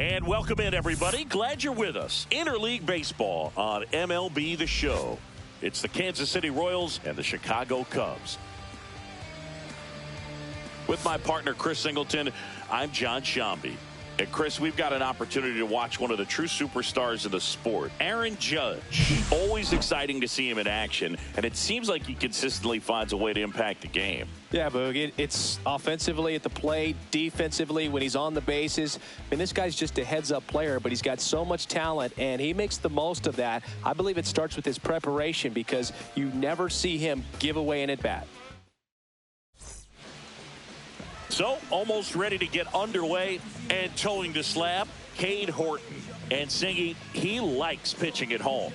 And welcome in, everybody. Glad you're with us. Interleague Baseball on MLB The Show. It's the Kansas City Royals and the Chicago Cubs. With my partner, Chris Singleton, I'm John Shambi. And Chris, we've got an opportunity to watch one of the true superstars of the sport, Aaron Judge. Always exciting to see him in action, and it seems like he consistently finds a way to impact the game. Yeah, Boog, it's offensively at the plate, defensively when he's on the bases. I mean, this guy's just a heads-up player, but he's got so much talent, and he makes the most of that. I believe it starts with his preparation because you never see him give away an at-bat. So, almost ready to get underway and towing the slab, Cade Horton. And Singy, he likes pitching at home.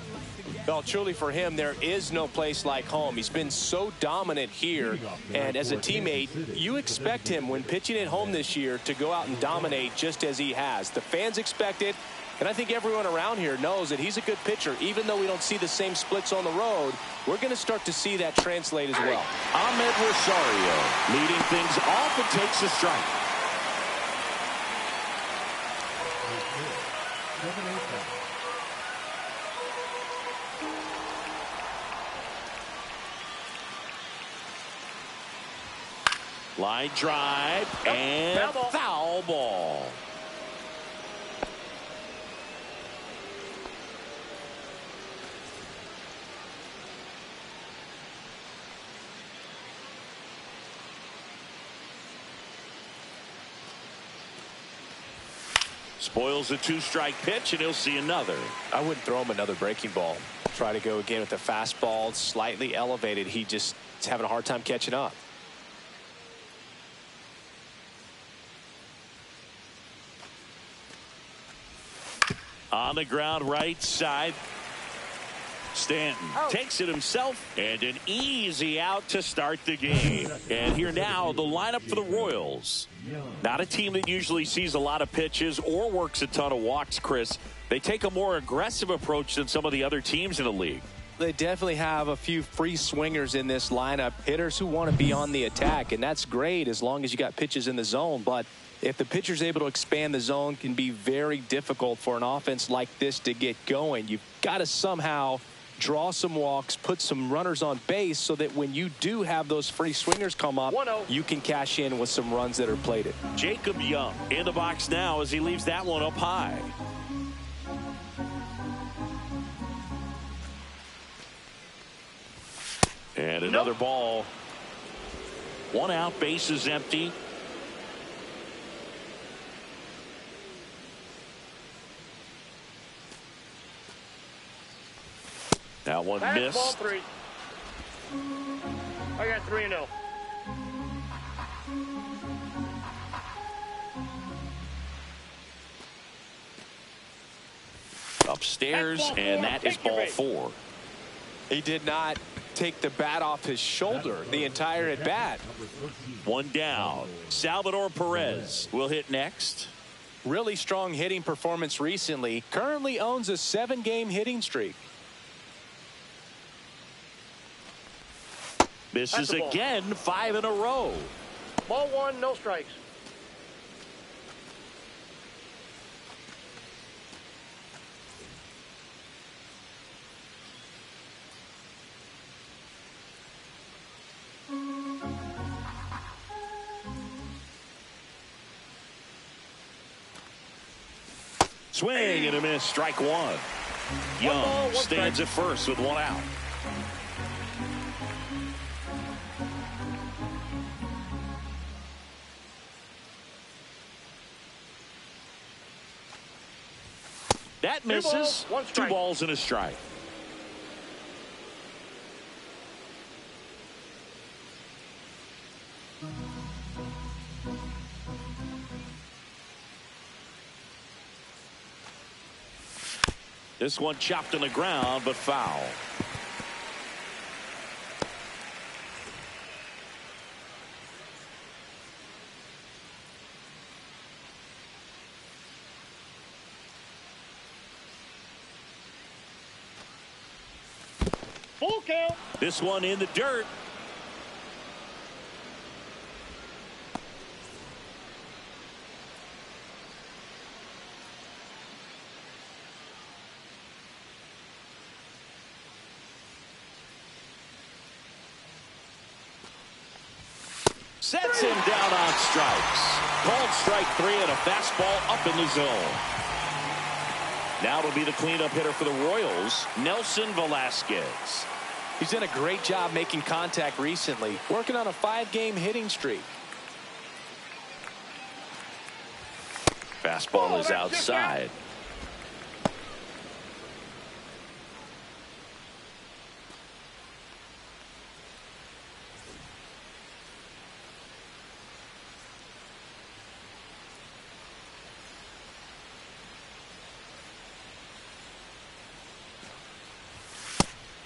Well, truly for him, there is no place like home. He's been so dominant here, and as a teammate, you expect him when pitching at home this year to go out and dominate just as he has. The fans expect it, and I think everyone around here knows that he's a good pitcher. Even though we don't see the same splits on the road, we're going to start to see that translate as well. Ahmed Rosario leading things off and takes a strike. Line drive and foul ball. Spoils a two-strike pitch, and he'll see another. I wouldn't throw him another breaking ball. Try to go again with the fastball, slightly elevated. He just is having a hard time catching up. On the ground, right side. Stanton takes it himself, and an easy out to start the game. And here now, the lineup for the Royals. Not a team that usually sees a lot of pitches or works a ton of walks, Chris. They take a more aggressive approach than some of the other teams in the league. They definitely have a few free swingers in this lineup, hitters who want to be on the attack, and that's great as long as you got pitches in the zone. But if the pitcher's able to expand the zone, it can be very difficult for an offense like this to get going. You've got to somehow draw some walks, put some runners on base so that when you do have those free swingers come up, you can cash in with some runs that are plated. Jacob Young in the box now as he leaves that one up high. And another ball. One out, base is empty. That one missed. Ball 3. I got 3-0. Upstairs, and that is ball 4. He did not take the bat off his shoulder the entire at bat. One down. Salvador Perez will hit next. Really strong hitting performance recently. Currently owns a 7-game hitting streak. Misses again, 5 in a row. Ball 1, no strikes. Swing and a miss, strike 1. Young stands at first with 1 out. That misses. 2 balls and a strike. This one chopped on the ground, but foul. Full count. This one in the dirt. Sets him down on strikes. Called strike 3 and a fastball up in the zone. Now it'll be the cleanup hitter for the Royals, Nelson Velasquez. He's done a great job making contact recently, working on a 5-game hitting streak. Fastball is outside.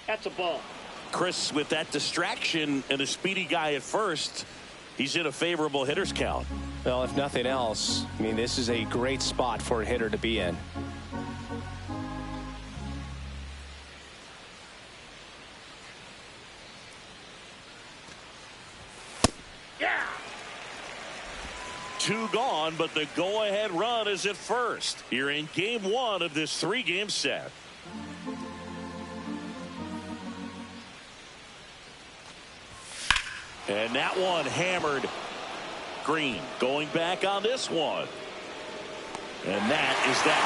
That's a ball. Chris, with that distraction and a speedy guy at first, he's in a favorable hitter's count. Well, if nothing else, I mean, this is a great spot for a hitter to be in. Yeah. 2 gone, but the go-ahead run is at first. You're in game 1 of this 3-game set. And that one hammered. Green going back on this one. And that is that.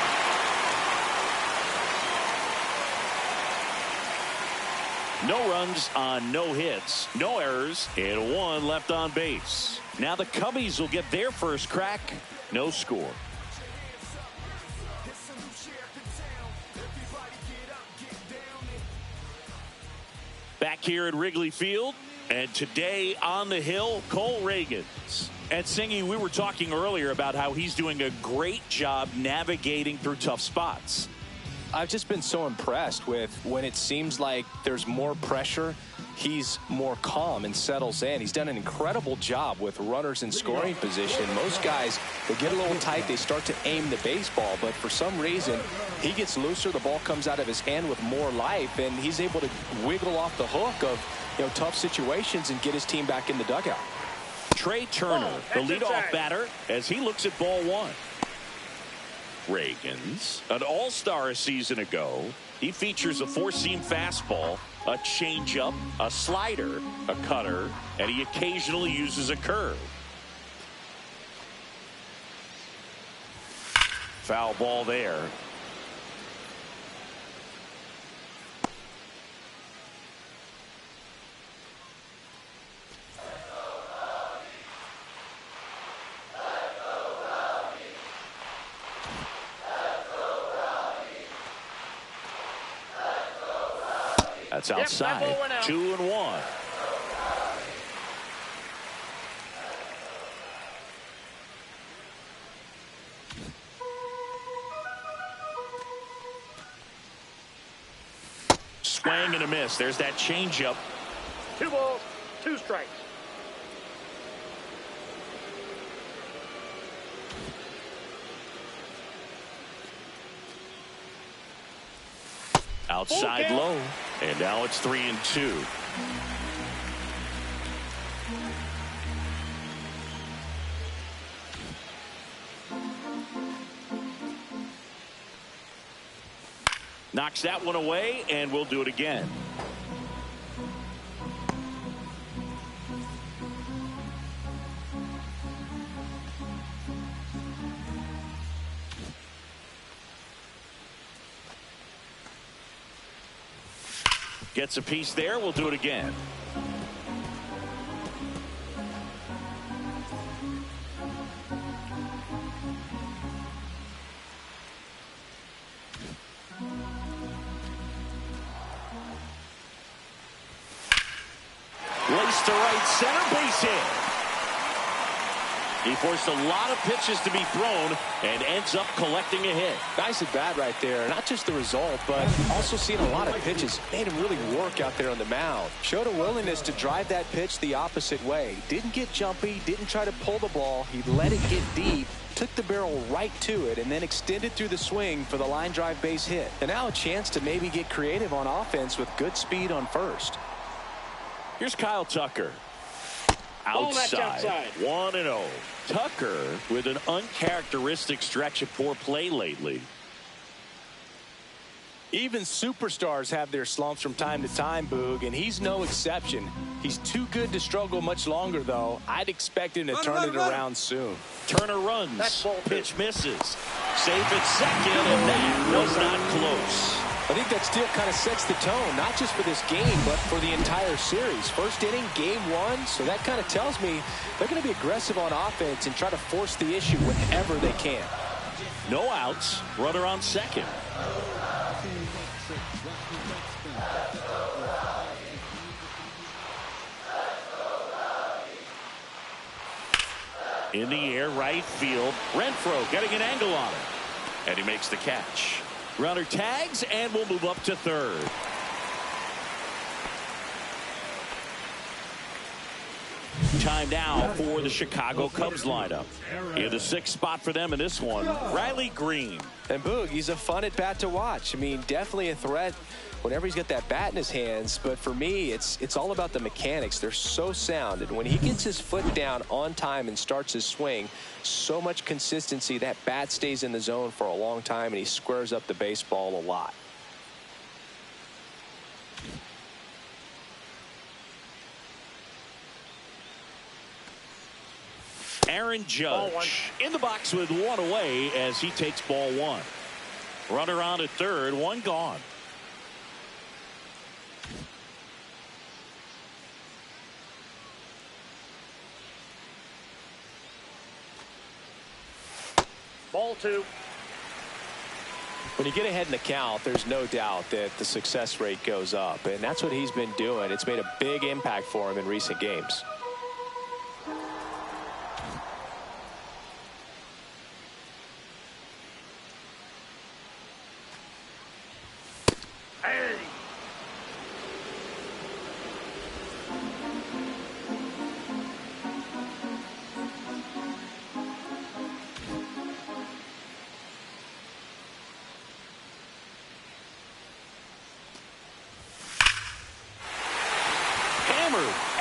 No runs on no hits, no errors, and 1 left on base. Now the Cubbies will get their first crack. No score. Back here at Wrigley Field. And today on the hill, Cole Reagans. And Singy, we were talking earlier about how he's doing a great job navigating through tough spots. I've just been so impressed with when it seems like there's more pressure, he's more calm and settles in. He's done an incredible job with runners in scoring position. Most guys, they get a little tight, they start to aim the baseball, but for some reason, he gets looser, the ball comes out of his hand with more life, and he's able to wiggle off the hook of tough situations and get his team back in the dugout. Trey Turner, the leadoff batter, as he looks at ball 1. Reagans, an all-star a season ago. He features a 4-seam fastball, a changeup, a slider, a cutter, and he occasionally uses a curve. Foul ball there. That's outside. 2-1. Swing and a miss. There's that changeup. 2 balls, 2 strikes. Outside low. And now it's 3-2. Knocks that one away, and we'll do it again. Gets a piece there. We'll do it again. Laced to right center, base hit. He forced a lot of pitches to be thrown and ends up collecting a hit. Nice at bat right there. Not just the result, but also seeing a lot of pitches. Made him really work out there on the mound. Showed a willingness to drive that pitch the opposite way. Didn't get jumpy, didn't try to pull the ball. He let it get deep, took the barrel right to it, and then extended through the swing for the line drive base hit. And now a chance to maybe get creative on offense with good speed on first. Here's Kyle Tucker. Outside. 1-0. Tucker with an uncharacteristic stretch of poor play lately. Even superstars have their slumps from time to time, Boog, and he's no exception. He's too good to struggle much longer, though. I'd expect him to turn it around soon. Turner runs. Pitch misses. Safe at second, and that was not close. I think that still kind of sets the tone, not just for this game, but for the entire series. First inning, game one, so that kind of tells me they're going to be aggressive on offense and try to force the issue whenever they can. No outs. Runner on second. In the air, right field. Renfroe getting an angle on it. And he makes the catch. Runner tags and will move up to third. Time now for the Chicago Cubs lineup. In the sixth spot for them in this one, Riley Green. And Boog, he's a fun at bat to watch. I mean, definitely a threat whenever he's got that bat in his hands. But for me, it's all about the mechanics. They're so sound. And when he gets his foot down on time and starts his swing, so much consistency, that bat stays in the zone for a long time, and he squares up the baseball a lot. Aaron Judge in the box with one away as he takes ball one. Runner on at third, one gone. Ball two. When you get ahead in the count, there's no doubt that the success rate goes up, and that's what he's been doing. It's made a big impact for him in recent games.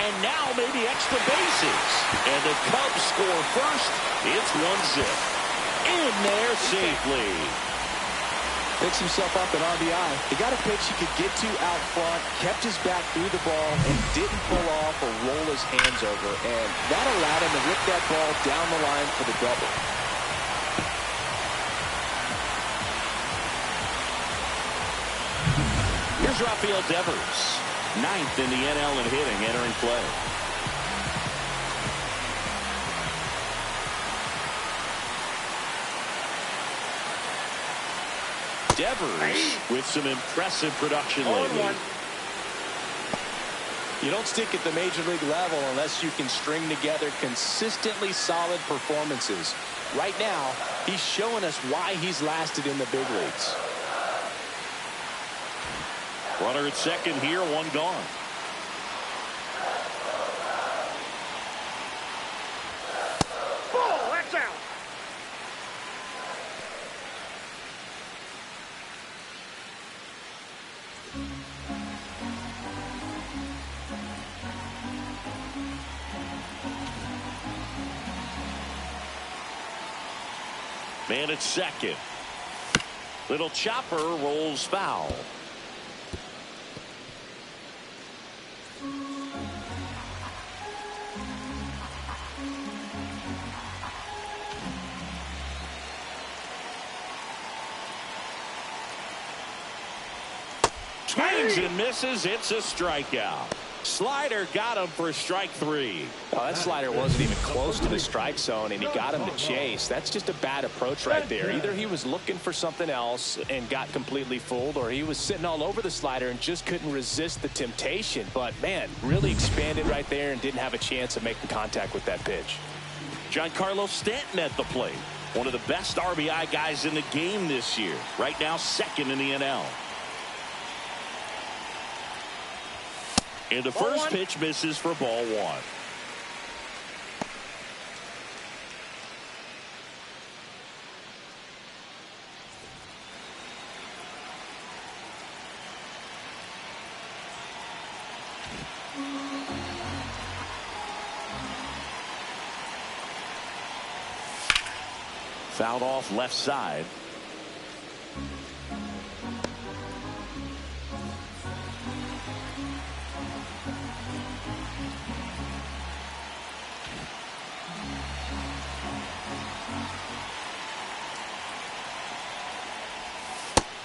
And now maybe extra bases. And the Cubs score first. It's 1-0. In there safely. Picks himself up an RBI. He got a pitch he could get to out front, kept his back through the ball, and didn't pull off or roll his hands over. And that allowed him to whip that ball down the line for the double. Here's Rafael Devers. 9th in the NL in hitting, entering play. Devers with some impressive production lately. You don't stick at the major league level unless you can string together consistently solid performances. Right now, he's showing us why he's lasted in the big leagues. Runner at second here, one gone. Ball, that's out. Man at second. Little chopper rolls foul. Swings and misses. It's a strikeout. Slider got him for strike three. Oh, that slider wasn't even close to the strike zone, and he got him to chase. That's just a bad approach right there. Either he was looking for something else and got completely fooled, or he was sitting all over the slider and just couldn't resist the temptation. But, man, really expanded right there and didn't have a chance of making contact with that pitch. Giancarlo Stanton at the plate. One of the best RBI guys in the game this year. Right now, second in the NL. And the first pitch misses for ball one. Fouled off left side.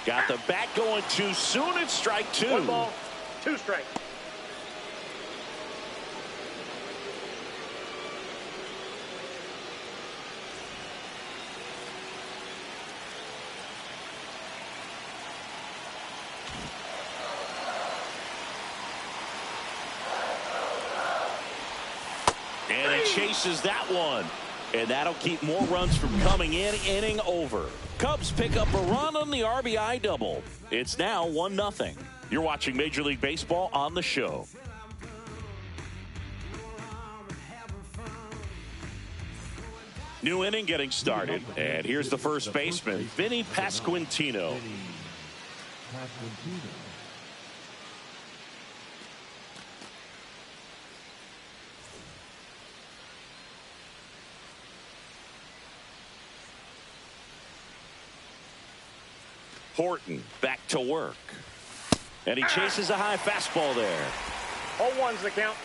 Got the bat going too soon. It's strike two. 1 ball, 2 strikes. And he chases that one. And that'll keep more runs from coming in. Inning over. Cubs pick up a run on the RBI double. It's now 1-0. You're watching Major League Baseball on the show. New inning getting started. And here's the first baseman, Vinny Pasquantino. Horton back to work. And he chases a high fastball there. 0-1's the count.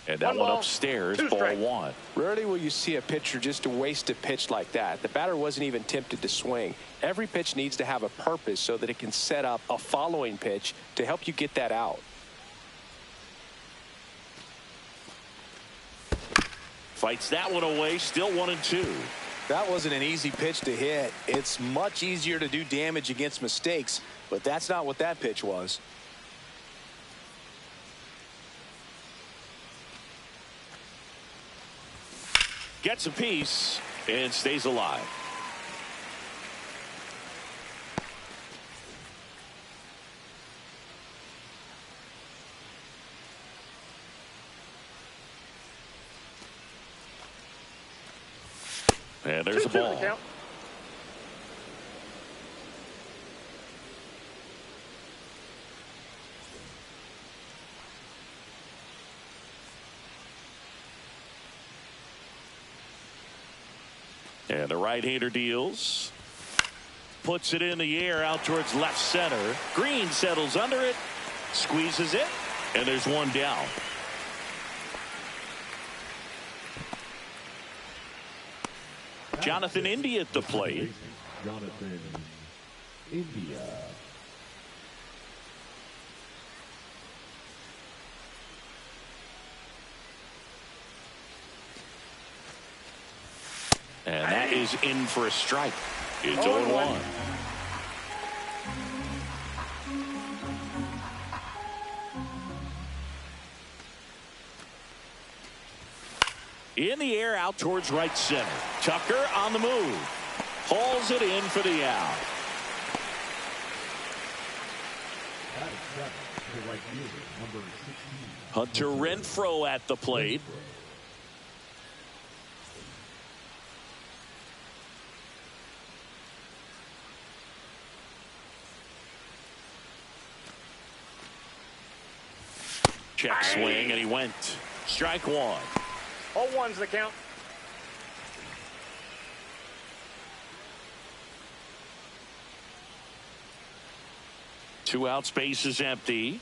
And that one upstairs, ball 1. Rarely will you see a pitcher just waste a pitch like that. The batter wasn't even tempted to swing. Every pitch needs to have a purpose so that it can set up a following pitch to help you get that out. Fights that one away, still 1-2. That wasn't an easy pitch to hit. It's much easier to do damage against mistakes, but that's not what that pitch was. Gets a piece and stays alive. And there's a ball. And the right-hander deals. Puts it in the air out towards left center. Green settles under it. Squeezes it. And there's one down. Jonathan India at the plate. Jonathan India. And that is in for a strike. It's 0-1. In the air out towards right center. Tucker on the move. Hauls it in for the out. Hunter Renfroe at the plate. Check swing, and he went. Strike 1. 0-1's the count. Two out, space is empty.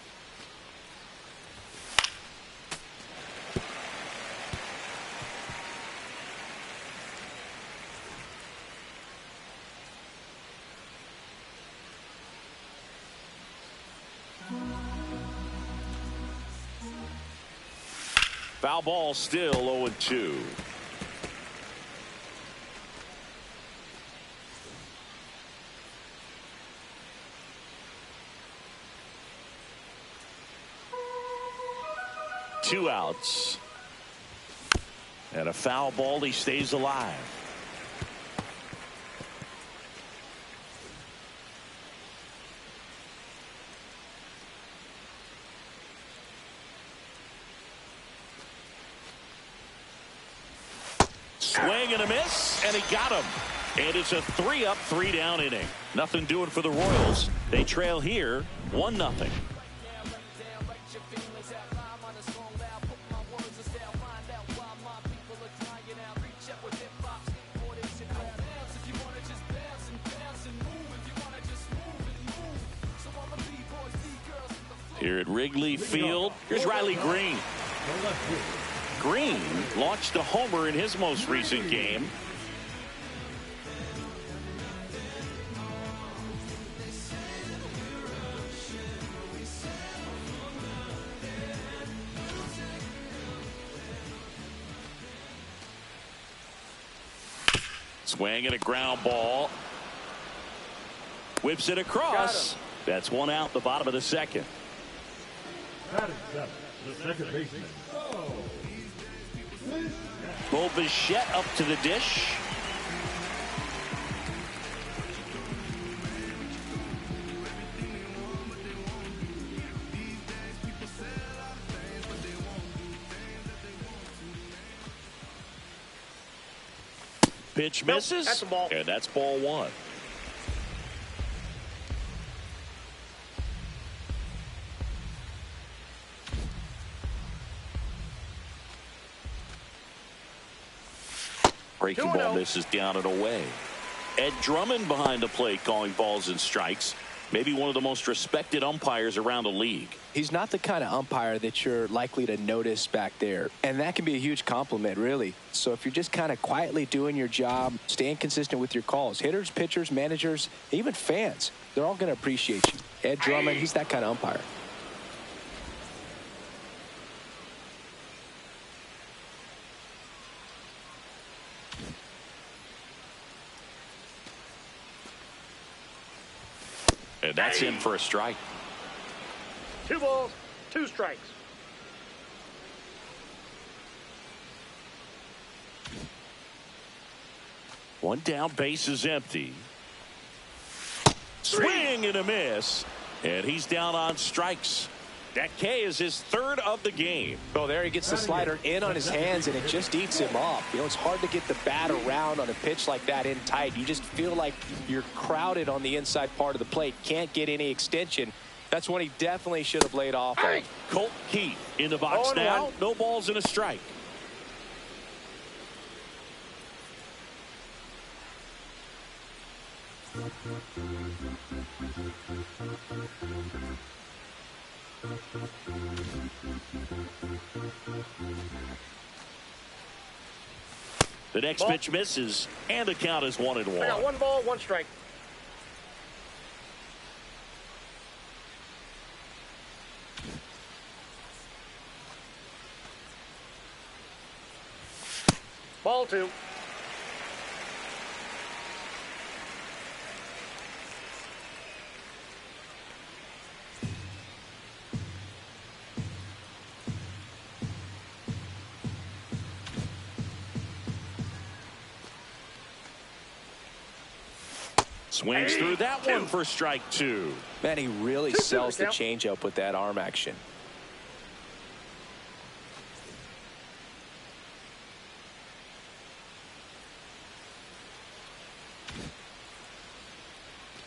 Foul ball, still 0-2. Two outs. And a foul ball. He stays alive. Swing and a miss, and he got him. And it's a 3-up, 3-down inning. Nothing doing for the Royals. They trail here 1-0. Here at Wrigley Field, here's Riley Green. Green launched a homer in his most recent game. Swing and a ground ball. Whips it across. That's one out, the bottom of the second. The second baseman. Bo Bichette up to the dish. Pitch misses. That's a ball. And that's ball one. Breaking ball misses down and away. Ed Drummond behind the plate calling balls and strikes. Maybe one of the most respected umpires around the league. He's not the kind of umpire that you're likely to notice back there. And that can be a huge compliment, really. So if you're just kind of quietly doing your job, staying consistent with your calls, hitters, pitchers, managers, even fans, they're all going to appreciate you. Ed Drummond, he's that kind of umpire. And that's in for a strike. 2 balls, 2 strikes. One down, base is empty. Swing and a miss. And he's down on strikes. That K is his 3rd of the game. Oh, there he gets the slider in on his hands, and it just eats him up. You know, it's hard to get the bat around on a pitch like that in tight. You just feel like you're crowded on the inside part of the plate. Can't get any extension. That's when he definitely should have laid off. Colt Keith in the box now. No balls and a strike. The next pitch misses, and the count is 1-1. I got 1 ball, 1 strike. Ball 2. Swings through that one for strike 2. Man, he really sells the changeup with that arm action.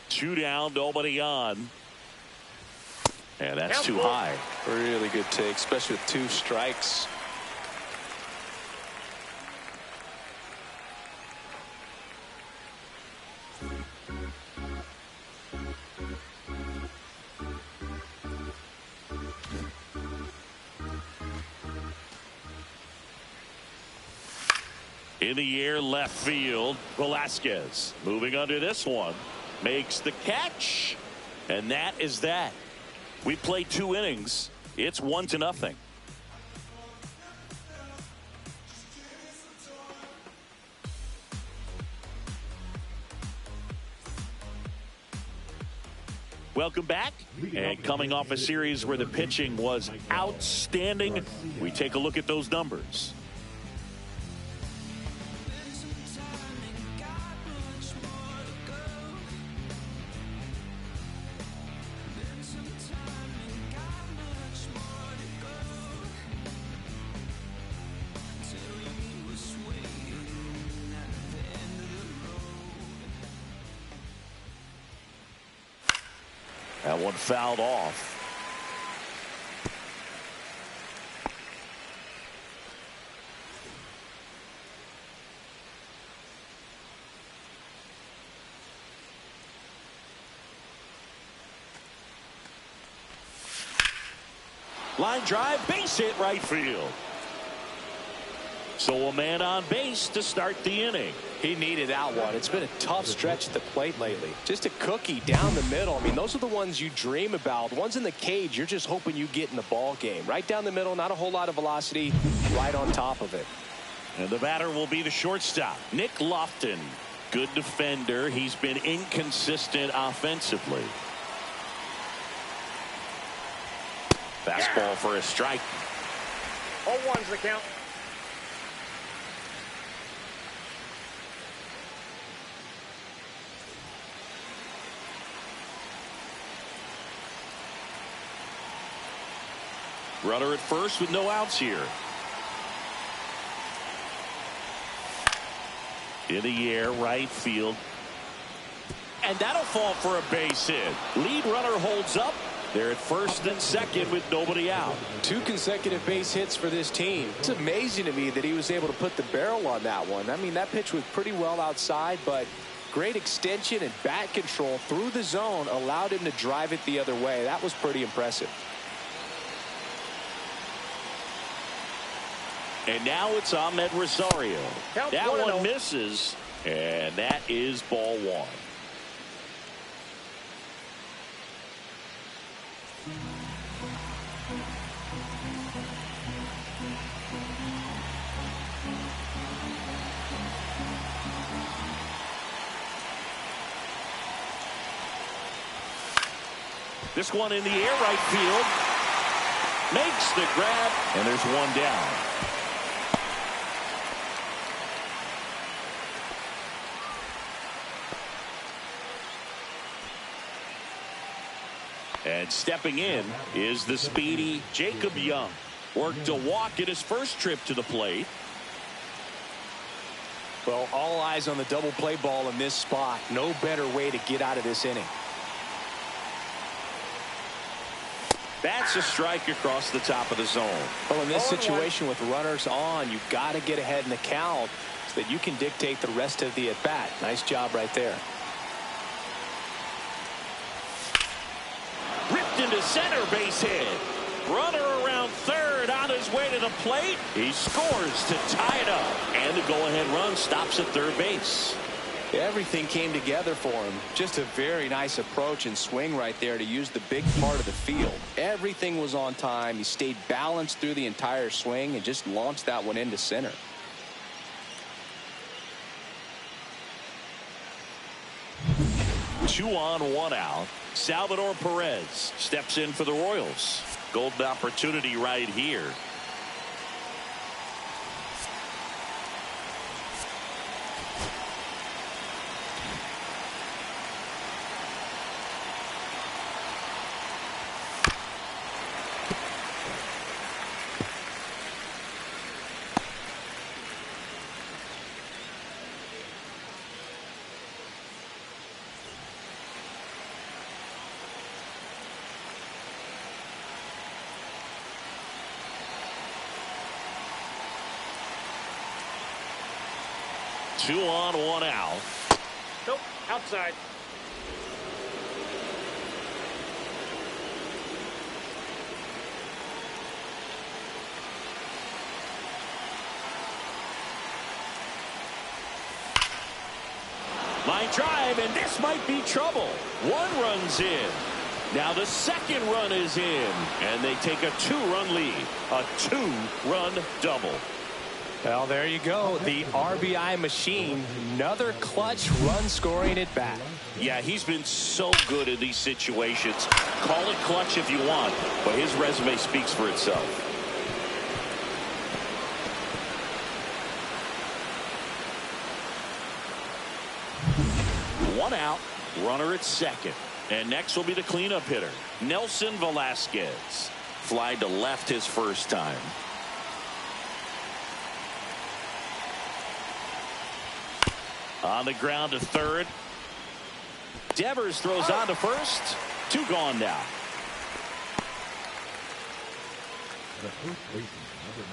Two down, nobody on. And that's too high. Really good take, especially with 2 strikes. In the air, left field, Velasquez moving under this one, makes the catch, and that is that. We played 2 innings. It's 1-0. Welcome back. And coming off a series where the pitching was outstanding, we take a look at those numbers. That one fouled off. Line drive, base hit right field. So a man on base to start the inning. He needed that one. It's been a tough stretch at the plate lately. Just a cookie down the middle. I mean, those are the ones you dream about. The ones in the cage, you're just hoping you get in the ball game. Right down the middle, not a whole lot of velocity, right on top of it. And the batter will be the shortstop, Nick Lofton. Good defender. He's been inconsistent offensively. Fastball for a strike. 0-1's the count. Runner at first with no outs here. In the air, right field. And that'll fall for a base hit. Lead runner holds up. They're at first and second with nobody out. 2 consecutive base hits for this team. It's amazing to me that he was able to put the barrel on that one. I mean, that pitch was pretty well outside, but great extension and bat control through the zone allowed him to drive it the other way. That was pretty impressive. And now it's Ahmed Rosario. Count That 1-0. one misses, and that is ball 1. This one in the air, right field. Makes the grab, and there's one down. And stepping in is the speedy Jacob Young. Worked a walk at his first trip to the plate. Well, all eyes on the double play ball in this spot. No better way to get out of this inning. That's a strike across the top of the zone. Well, in this situation with runners on, you've got to get ahead in the count so that you can dictate the rest of the at-bat. Nice job right there. Ripped into center, base hit. Runner around third on his way to the plate. He scores to tie it up. And the go-ahead run stops at third base. Everything came together for him. Just a very nice approach and swing right there to use the big part of the field. Everything was on time. He stayed balanced through the entire swing and just launched that one into center. Two on, one out. Salvador Perez steps in for the Royals. Golden opportunity right here. Two on, one out. Nope, outside. Line drive, and this might be trouble. One run's in. Now the second run is in, and they take a 2-run lead. A 2-run double. Well, there you go. The RBI machine. Another clutch run scoring at bat. Yeah, he's been so good in these situations. Call it clutch if you want, but his resume speaks for itself. One out, runner at second. And next will be the cleanup hitter, Nelson Velasquez. Fly to left his first time. On the ground to third. Devers throws on to first. 2 gone now. The first baseman, number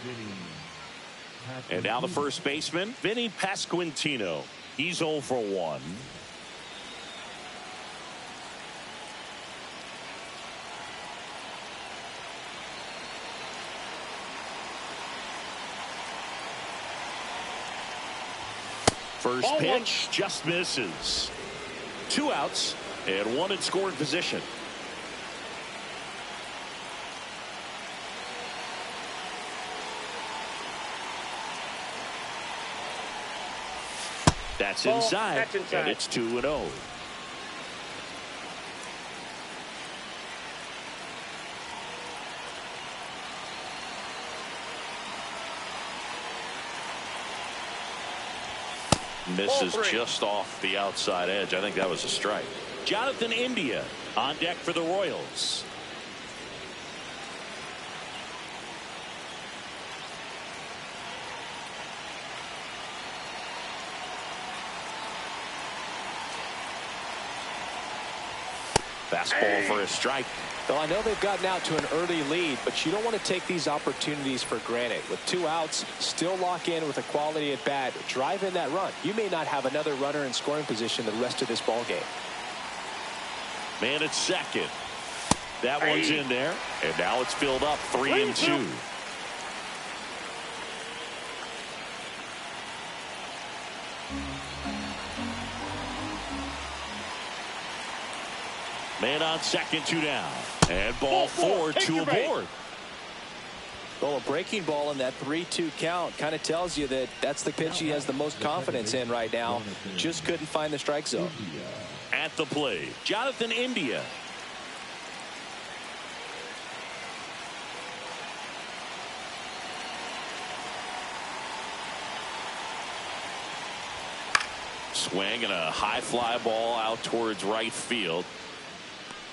9, Vinny. And now the first baseman, Vinny Pasquantino. He's 0 for 1. First pitch just misses. 2 outs and 1 in scoring position. That's inside. And it's 2-0. Misses just off the outside edge. I think that was a strike. Jonathan India on deck for the Royals. Fastball for a strike. Well, I know they've gotten out to an early lead, but you don't want to take these opportunities for granted. With 2 outs, still lock in with a quality at bat. Drive in that run. You may not have another runner in scoring position the rest of this ball game. Man at second. That one's in there, and now it's filled up 3-2. Man on second, 2 down. And ball 4, 2 aboard. Well, a breaking ball in that 3-2 count kind of tells you that that's the pitch he has the most confidence in right now. Just couldn't find the strike zone. At the plate, Jonathan India. Swing and a high fly ball out towards right field.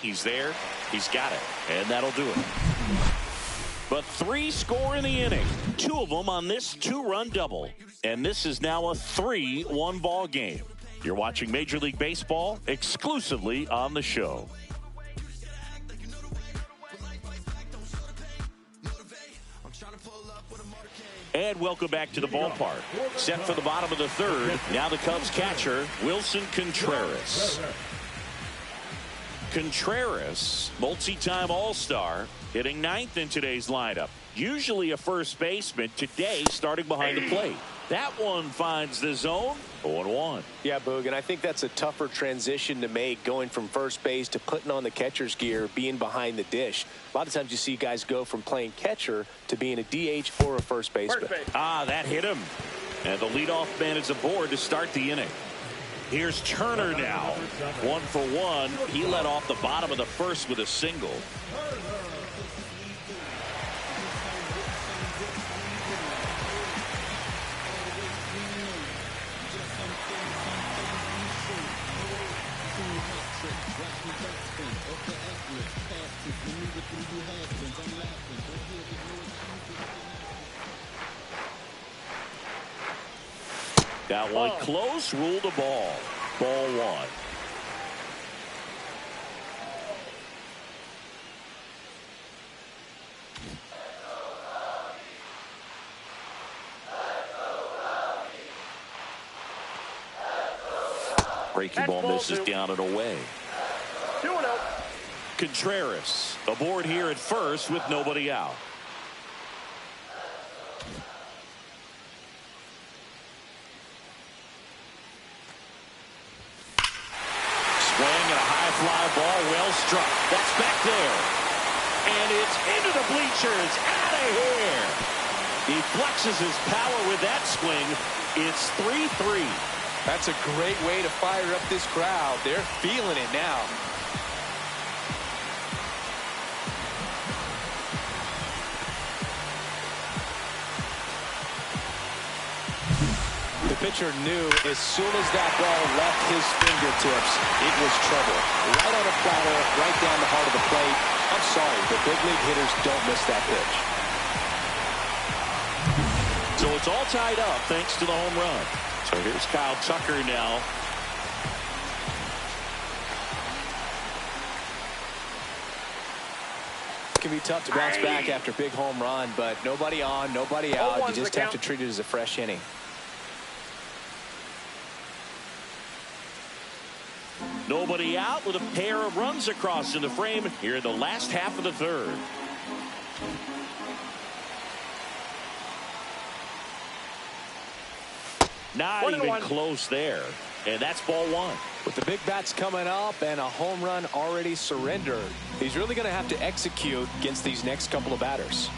He's there. He's got it. And that'll do it. But 3 score in the inning. 2 of them on this 2-run double. And this is now a 3-1 ball game. You're watching Major League Baseball exclusively on the show. And welcome back to the ballpark. Set for the bottom of the 3rd. Now the Cubs catcher, Wilson Contreras. Contreras, multi-time All-Star, hitting 9th in today's lineup. Usually a first baseman, today starting behind the plate. That one finds the zone. 0-1. Yeah, Boog, and I think that's a tougher transition to make, going from first base to putting on the catcher's gear, being behind the dish. A lot of times you see guys go from playing catcher to being a DH or a first baseman. That hit him. And the leadoff man is aboard to start the inning. Here's Turner now. 1 for 1. He led off the bottom of the 1st with a single. That one close, ruled a ball. Ball 1. Breaking ball misses down and away. 2-0. Contreras aboard here at first with nobody out. Fly ball, well struck. That's back there. And it's into the bleachers. Out of here. He flexes his power with that swing. It's 3-3. That's a great way to fire up this crowd. They're feeling it now. The pitcher knew as soon as that ball left his fingertips, it was trouble. Right on a platter, right down the heart of the plate. I'm sorry, but big league hitters don't miss that pitch. So it's all tied up thanks to the home run. So here's Kyle Tucker now. It can be tough to bounce back after a big home run, but nobody on, nobody out. You just have to treat it as a fresh inning. Nobody out with a pair of runs across in the frame here in the last half of the 3rd. Not One and even one. close there. And that's ball one. With the big bats coming up and a home run already surrendered, he's really going to have to execute against these next couple of batters.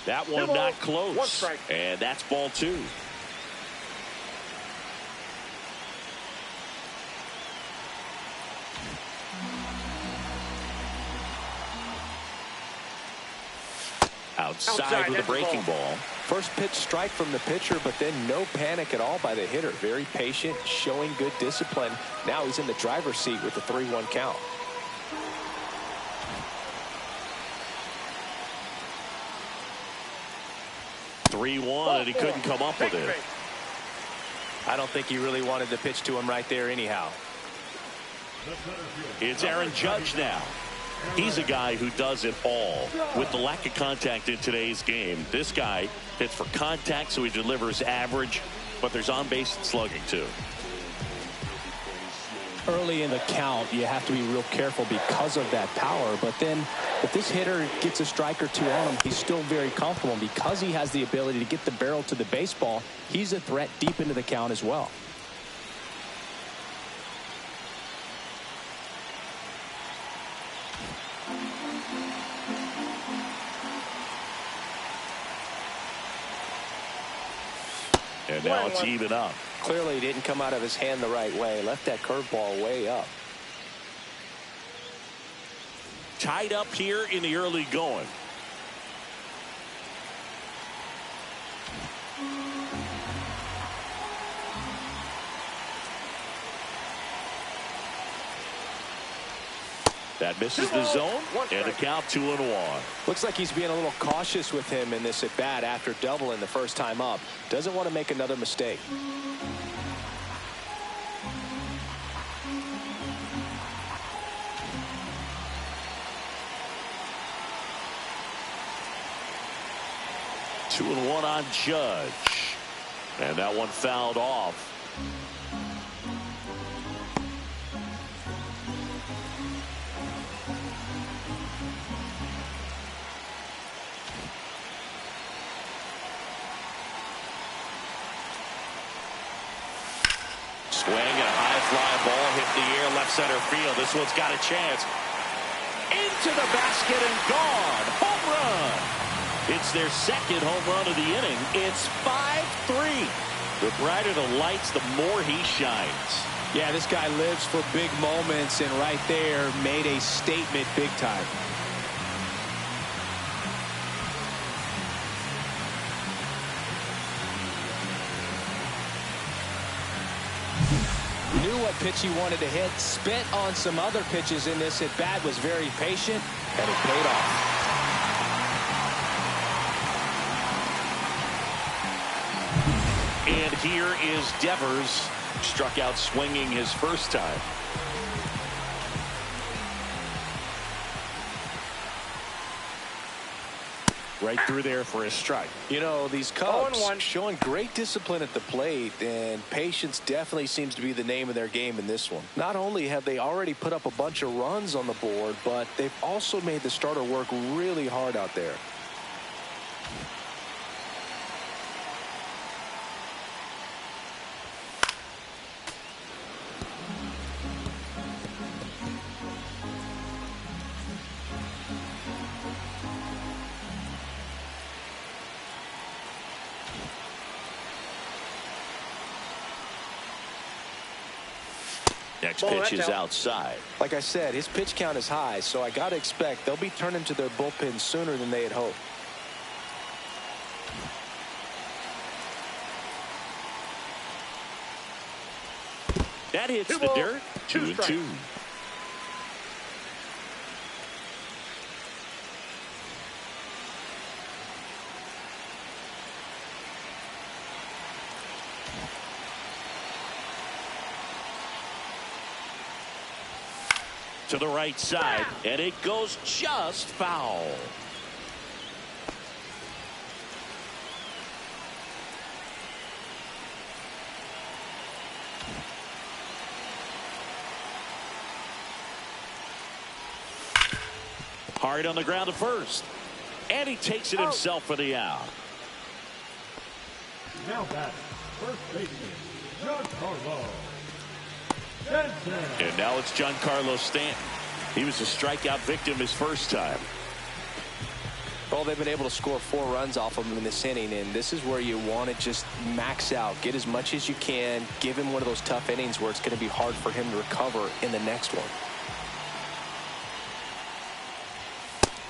That one not close. One strike. And that's ball two. Outside with a breaking ball. First pitch strike from the pitcher, but then no panic at all by the hitter. Very patient, showing good discipline. Now he's in the driver's seat with the 3-1 count. And he couldn't come up with it. I don't think he really wanted to pitch to him right there anyhow. It's Aaron Judge now. He's a guy who does it all. With the lack of contact in today's game, this guy hits for contact, so he delivers average, but there's on-base slugging too. Early in the count, you have to be real careful because of that power. But then if this hitter gets a strike or two on him, he's still very comfortable. And because he has the ability to get the barrel to the baseball, he's a threat deep into the count as well. And now it's even up. Clearly didn't come out of his hand the right way. Left that curveball way up. Tied up here in the early going. That misses the zone, and a count 2-1. Looks like he's being a little cautious with him in this at bat after doubling the first time up. Doesn't want to make another mistake. Two and one on Judge, and that one fouled off. Swing and a high fly ball hit the air left center field. This one's got a chance. Into the basket and gone. Home run. It's their second home run of the inning. It's 5-3. The brighter the lights, the more he shines. Yeah, this guy lives for big moments, and right there made a statement big time. Knew what pitch he wanted to hit, spent on some other pitches in this at bat, was very patient, and it paid off. And here is Devers. Struck out swinging his first time. Right through there for a strike. You know, these Cubs showing great discipline at the plate, and patience definitely seems to be the name of their game in this one. Not only have they already put up a bunch of runs on the board, but they've also made the starter work really hard out there. Next pitch is outside. Like I said, his pitch count is high, so I got to expect they'll be turning to their bullpen sooner than they had hoped. That hits the dirt. 2-2. To the right side, and it goes just foul. Hard on the ground to first. And he takes it himself for the out. Now back, first baseman, Giancarlo Stanton. And now it's Giancarlo Stanton. He was a strikeout victim his first time. Well, they've been able to score 4 runs off of him in this inning, and this is where you want to just max out, get as much as you can, give him one of those tough innings where it's going to be hard for him to recover in the next one.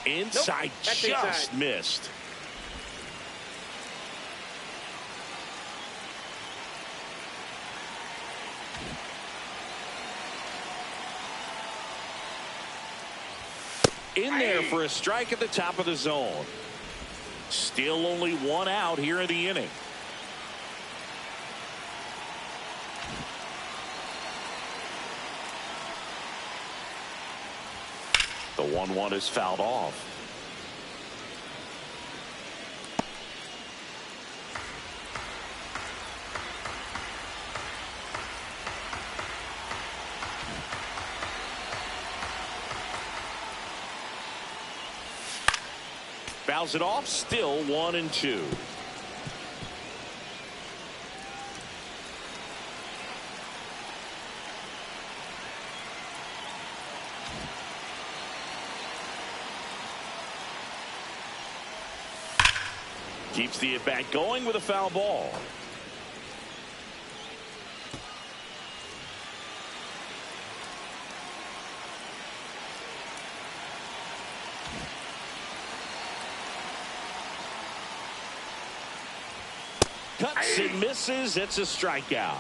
Inside, Nope, just inside. missed. In there for a strike at the top of the zone. Still only 1 out here in the inning. The 1-1 is fouled off. Fouls it off, still 1-2. Keeps the at-bat going with a foul ball. Cuts and misses. It's a strikeout.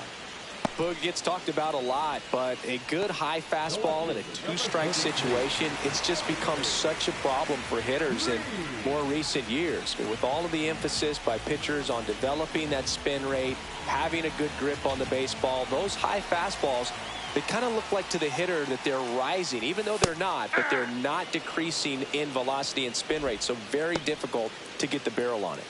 Boog gets talked about a lot, but a good high fastball in a 2-strike situation, it's just become such a problem for hitters in more recent years. But with all of the emphasis by pitchers on developing that spin rate, having a good grip on the baseball, those high fastballs, they kind of look like to the hitter that they're rising, even though they're not, but they're not decreasing in velocity and spin rate. So very difficult to get the barrel on it.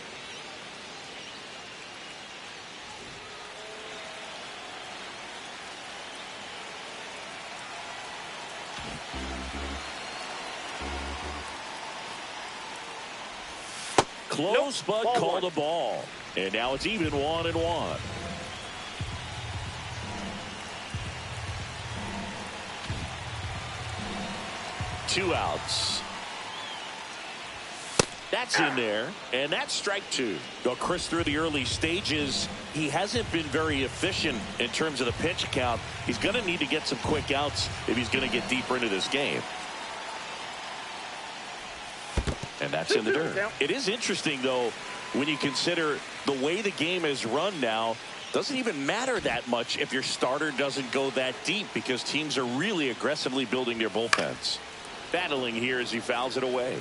Close, but called a ball. And now it's even 1-1. Two outs. That's in there, and that's strike 2. Well, Chris, through the early stages, he hasn't been very efficient in terms of the pitch count. He's going to need to get some quick outs if he's going to get deeper into this game. And that's in the dirt. It is interesting, though, when you consider the way the game is run now. Doesn't even matter that much if your starter doesn't go that deep, because teams are really aggressively building their bullpens. Battling here as he fouls it away.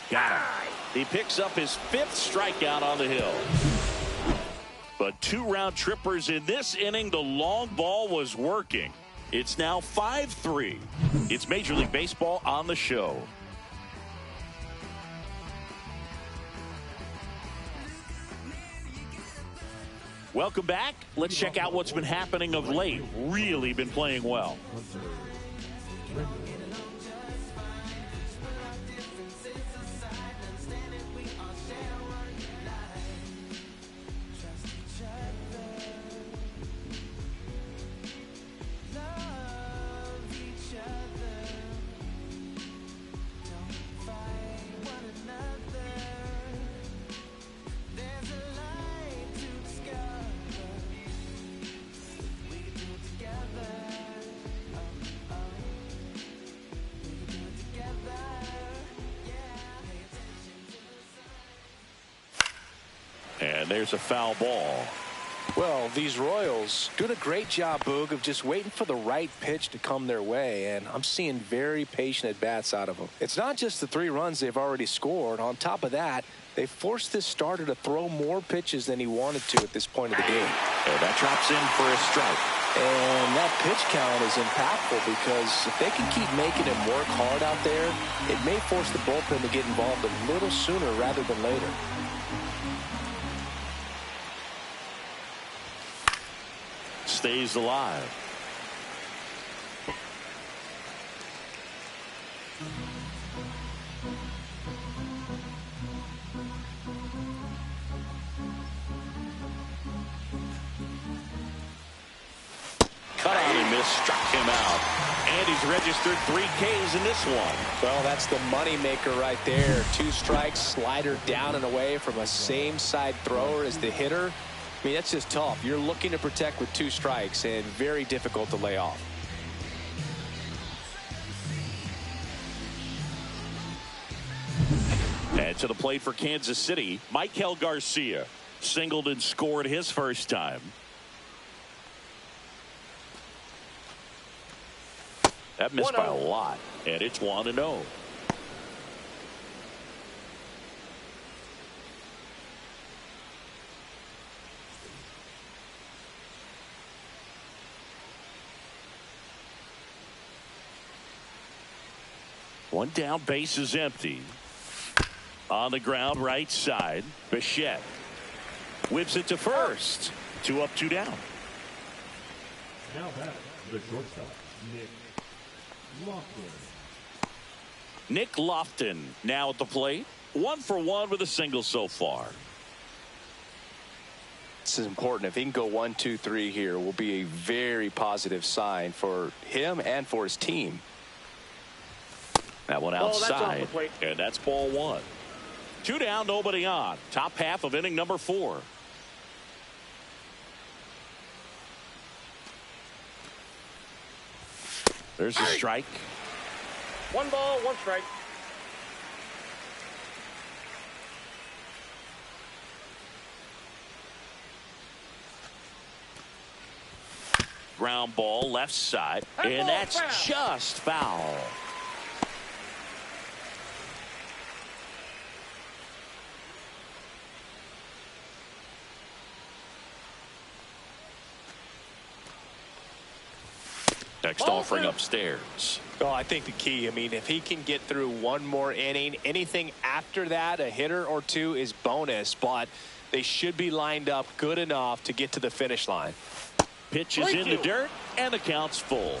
Got him. He picks up his 5th strikeout on the hill. But 2 round trippers in this inning. The long ball was working. It's now 5-3. It's Major League Baseball on the show. Welcome back. Let's check out what's been happening of late. Really been playing well. And there's a foul ball. Well, these Royals doing a great job, Boog, of just waiting for the right pitch to come their way, and I'm seeing very patient at-bats out of them. It's not just the 3 runs they've already scored. On top of that, they forced this starter to throw more pitches than he wanted to at this point of the game. And that drops in for a strike. And that pitch count is impactful because if they can keep making him work hard out there, it may force the bullpen to get involved a little sooner rather than later. Stays alive. Cut on and miss, struck him out. And he's registered 3 Ks in this one. Well, that's the money maker right there. 2 strikes, slider down and away from a same side thrower as the hitter. I mean, that's just tough. You're looking to protect with 2 strikes and very difficult to lay off. And to the plate for Kansas City, Michael Garcia singled and scored his first time. That missed by a lot, and it's 1-0. One down, base is empty. On the ground, right side, Bichette whips it to first. 2 up, 2 down. Now back the shortstop, Nick Lofton. Nick Lofton now at the plate. 1 for 1 with a single so far. This is important. If he can go 1, 2, 3 here, will be a very positive sign for him and for his team. That one outside, and that's ball 1. 2 down, nobody on. Top half of inning number 4. There's a strike. 1 ball, 1 strike. Ground ball, left side, and that's just foul. Next offering upstairs. Well, I think the key, I mean, if he can get through 1 more inning, anything after that, a hitter or 2 is bonus, but they should be lined up good enough to get to the finish line. Pitch is in the dirt, and the count's full.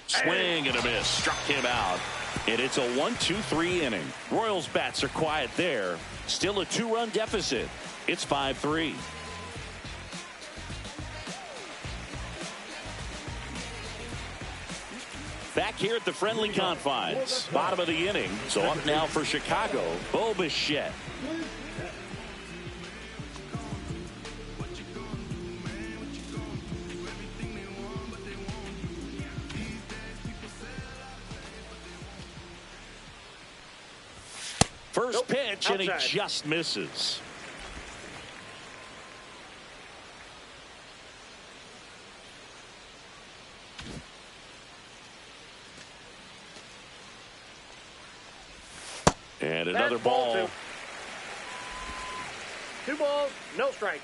Swing and a miss. Struck him out. And it's a 1-2-3 inning. Royals bats are quiet there. Still a 2-run deficit. It's 5-3. Back here at the friendly confines. Bottom of the inning. So up now for Chicago, Bo Bichette. First pitch, and he just misses. And another ball. 2 balls, no strikes.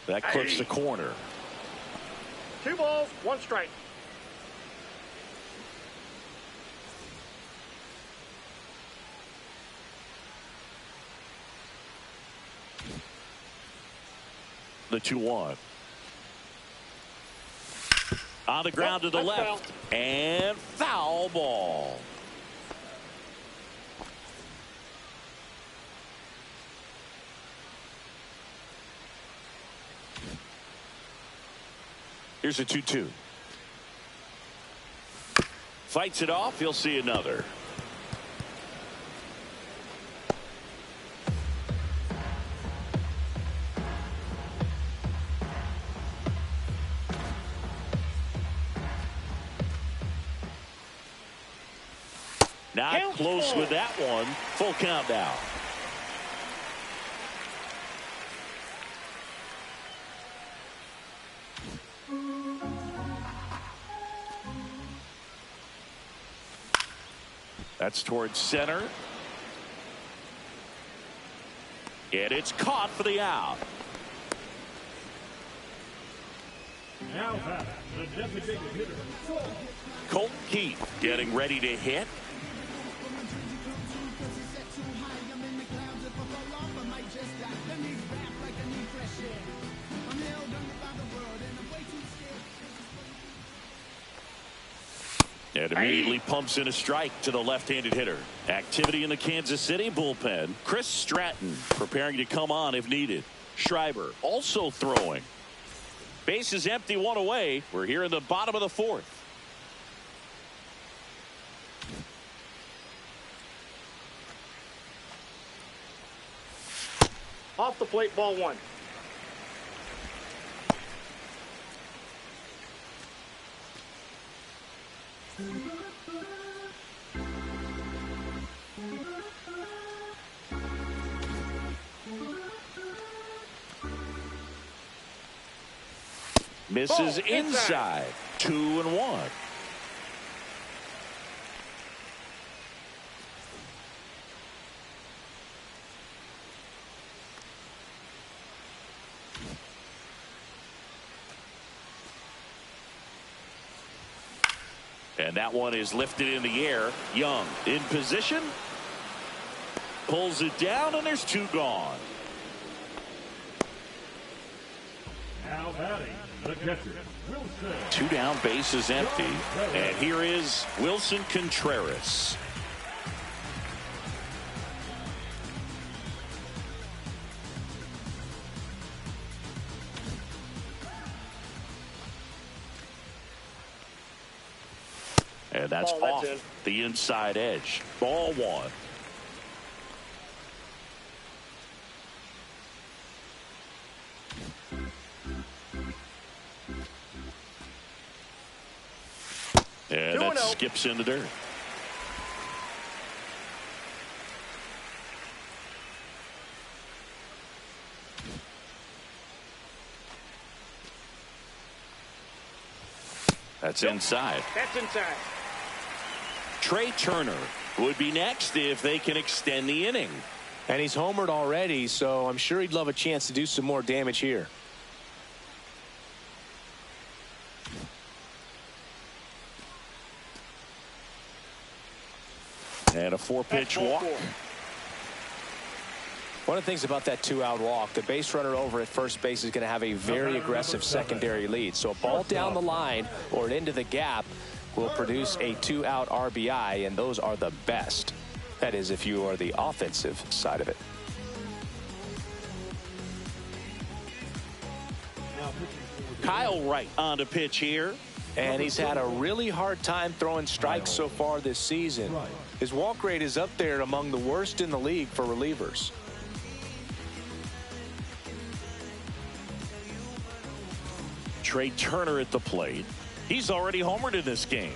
That clips the corner. 2 balls, 1 strike. The 2-1. On the ground to the left. Foul. And foul ball. Here's a 2-2. Fights it off. He'll see another. Not close with that one. Full count now. That's towards center. And it's caught for the out. Now back, the designated hitter. Colt Keith getting ready to hit. And immediately pumps in a strike to the left-handed hitter. Activity in the Kansas City bullpen. Chris Stratton preparing to come on if needed. Schreiber also throwing. Base is empty, one away. We're here in the bottom of the fourth. Off the plate, ball one. Misses inside. 2-1. And that one is lifted in the air. Young in position. Pulls it down, and there's two gone. Now batting, the catcher, Wilson. Two down, base is empty. And here is Wilson Contreras. And that's off the inside edge. Ball one. And that skips in the dirt. That's inside. That's inside. Trey Turner would be next if they can extend the inning. And he's homered already, so I'm sure he'd love a chance to do some more damage here. And a 4-pitch walk. One of the things about that 2-out walk, the base runner over at first base is going to have a very aggressive secondary lead. So a ball down the line or into the gap will produce a 2-out RBI, and those are the best. That is, if you are the offensive side of it. Kyle Wright on to pitch here. And he's had a really hard time throwing strikes so far this season. His walk rate is up there among the worst in the league for relievers. Trey Turner at the plate. He's already homered in this game.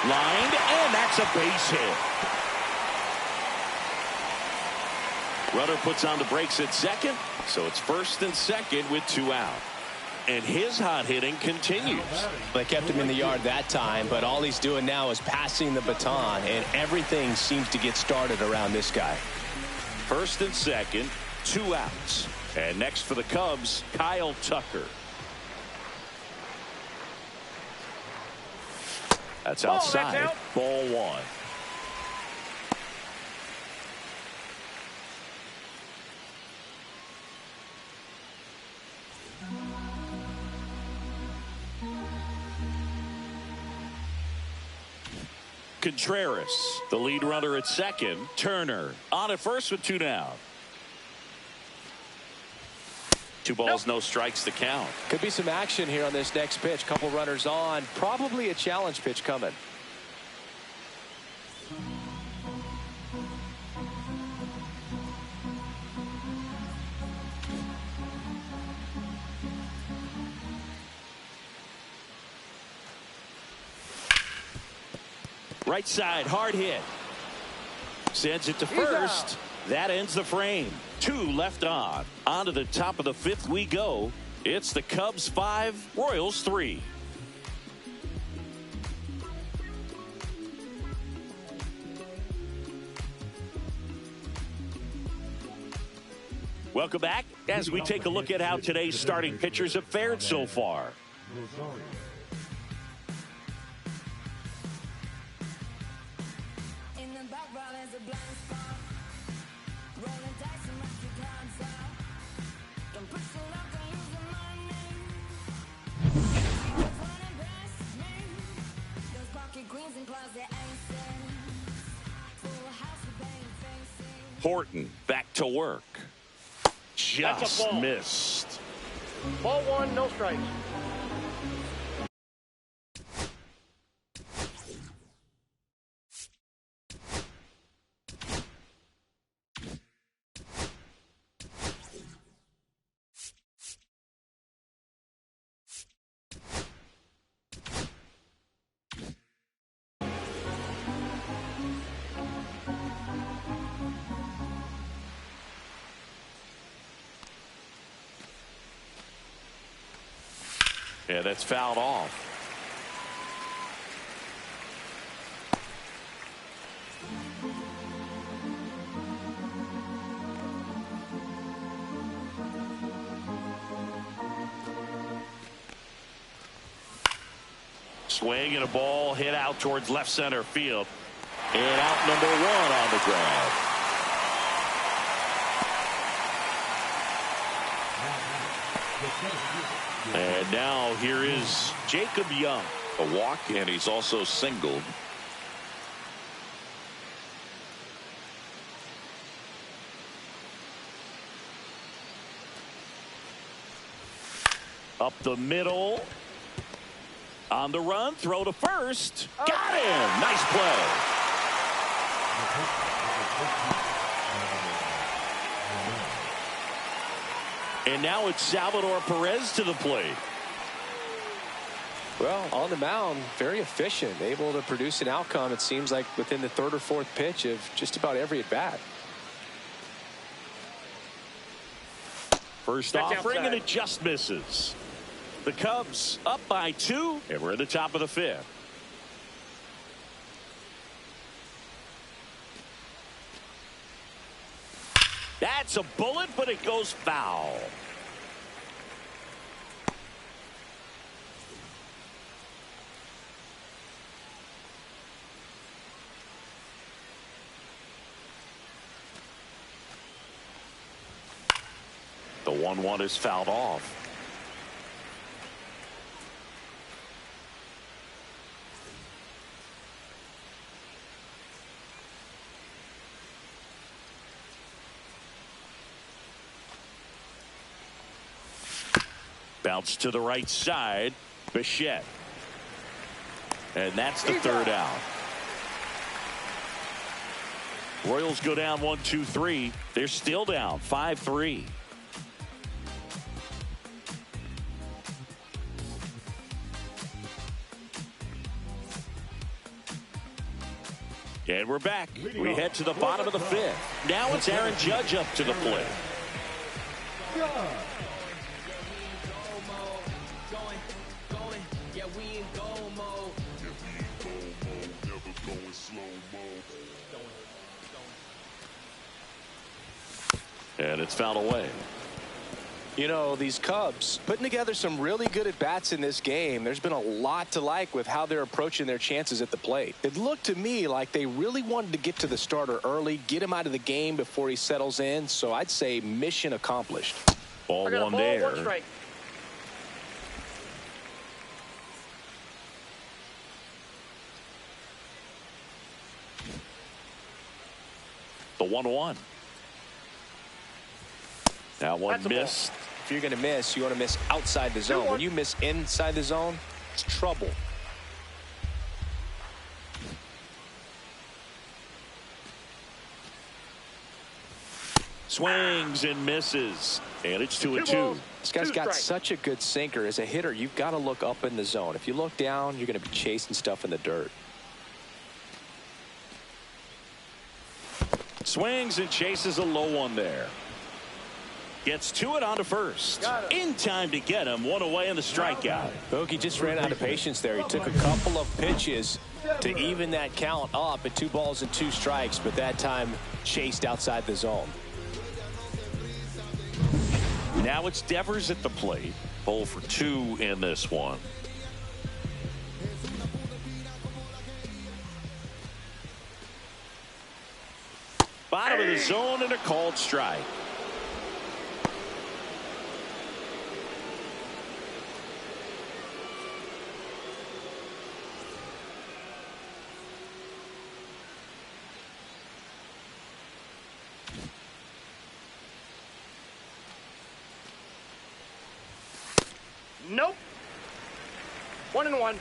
Lined, and that's a base hit. Runner puts on the brakes at second, so it's first and second with 2 out. And his hot hitting continues. They kept him in the yard that time, but all he's doing now is passing the baton, and everything seems to get started around this guy. First and second, 2 outs. And next for the Cubs, Kyle Tucker. That's outside. That's out. Ball one. Contreras, the lead runner at second. Turner on at first with 2 down. 2 balls, no strikes to count. Could be some action here on this next pitch. Couple runners on. Probably a challenge pitch coming. Right side, hard hit. Sends it to first. That ends the frame. 2 left on. On to the top of the 5th we go. It's the Cubs 5, Royals 3. Welcome back as we take a look at how today's starting pitchers have fared so far. Horton back to work. Just missed. Ball 1, no strikes. Yeah, that's fouled off. Swing and a ball hit out towards left center field. And out number 1 on the ground. And now here is Jacob Young. A walk, and he's also singled. Up the middle. On the run, throw to first. Got him. Nice play. And now it's Salvador Perez to the plate. Well, on the mound, very efficient, able to produce an outcome, it seems like, within the 3rd or 4th pitch of just about every at-bat. First offering, and it just misses. The Cubs up by 2, and we're at the top of the 5th. That's a bullet, but it goes foul. The 1-1 is fouled off. Bounce to the right side. Bichette. And that's the 3rd out. Royals go down 1-2-3. They're still down 5-3. And we're back. We head to the bottom of the 5th. Now it's Aaron Judge up to the plate. And it's fouled away. You know, these Cubs putting together some really good at-bats in this game. There's been a lot to like with how they're approaching their chances at the plate. It looked to me like they really wanted to get to the starter early, get him out of the game before he settles in. So I'd say mission accomplished. Ball 1 there. 1 strike. The 1-1. Now one missed. If you're going to miss, you want to miss outside the zone. When you miss inside the zone, it's trouble. Swings and misses. And it's 2-2. This guy's got such a good sinker. As a hitter, you've got to look up in the zone. If you look down, you're going to be chasing stuff in the dirt. Swings and chases a low one there. Gets to it on to first. In time to get him. One away in the strikeout. Bogey just ran out of patience there. He took a couple of pitches to even that count up at 2 balls and 2 strikes, but that time chased outside the zone. Now it's Devers at the plate. 0 for 2 in this one. Bottom of the zone and a called strike. Nope. 1-1.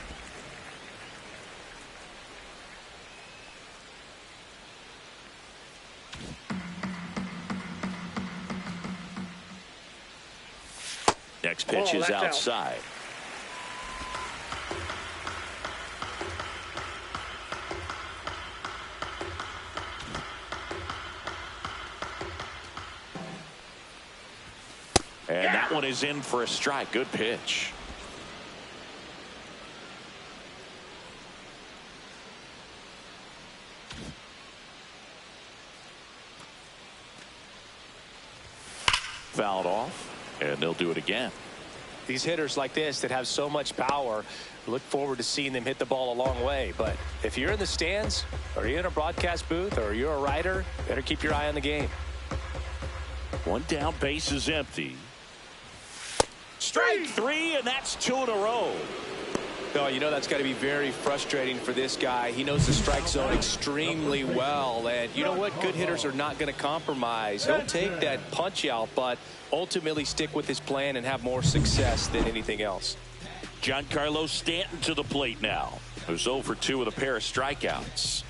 Next pitch is outside. And that one is in for a strike. Good pitch. Fouled off, and they'll do it again. These hitters like this that have so much power, look forward to seeing them hit the ball a long way. But if you're in the stands, or you're in a broadcast booth, or you're a writer, better keep your eye on the game. One down, base is empty. Strike 3, and that's 2 in a row. Oh, you know that's got to be very frustrating for this guy. He knows the strike zone extremely well, and you know what? Good hitters are not going to compromise. He'll take that punch out, but ultimately stick with his plan and have more success than anything else. Giancarlo Stanton to the plate now, who's 0 for 2 with a pair of strikeouts.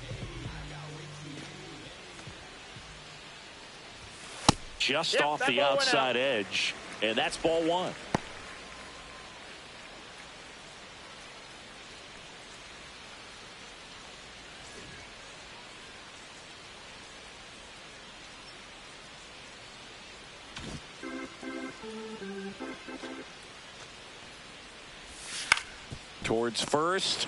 Just off the outside edge, and that's ball 1. Towards first.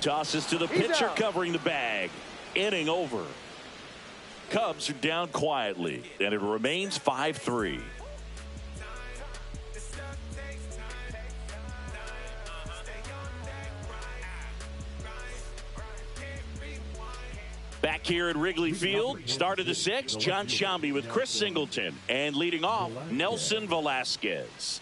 Tosses to the pitcher covering the bag. Inning over. Cubs are down quietly, and it remains 5-3. Back here at Wrigley Field, start of the 6th, John Sciambi with Chris Singleton, and leading off, Nelson Velasquez.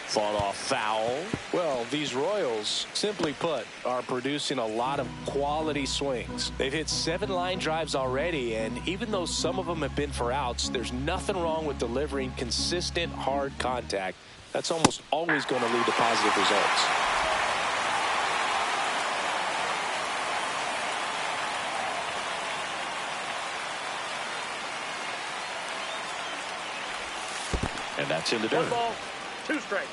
Fought off foul. Well, these Royals, simply put, are producing a lot of quality swings. They've hit 7 line drives already, and even though some of them have been for outs, there's nothing wrong with delivering consistent, hard contact. That's almost always going to lead to positive results. And that's in the dirt. 1 ball, 2 strikes.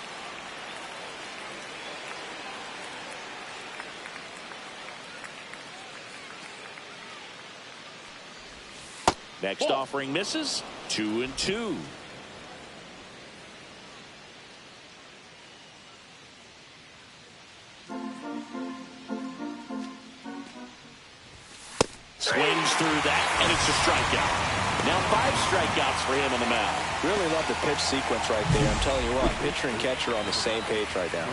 Next offering misses. 2-2. Swings through that, and it's a strikeout. Now 5 strikeouts for him on the mound. Really love the pitch sequence right there. I'm telling you what, pitcher and catcher are on the same page right now.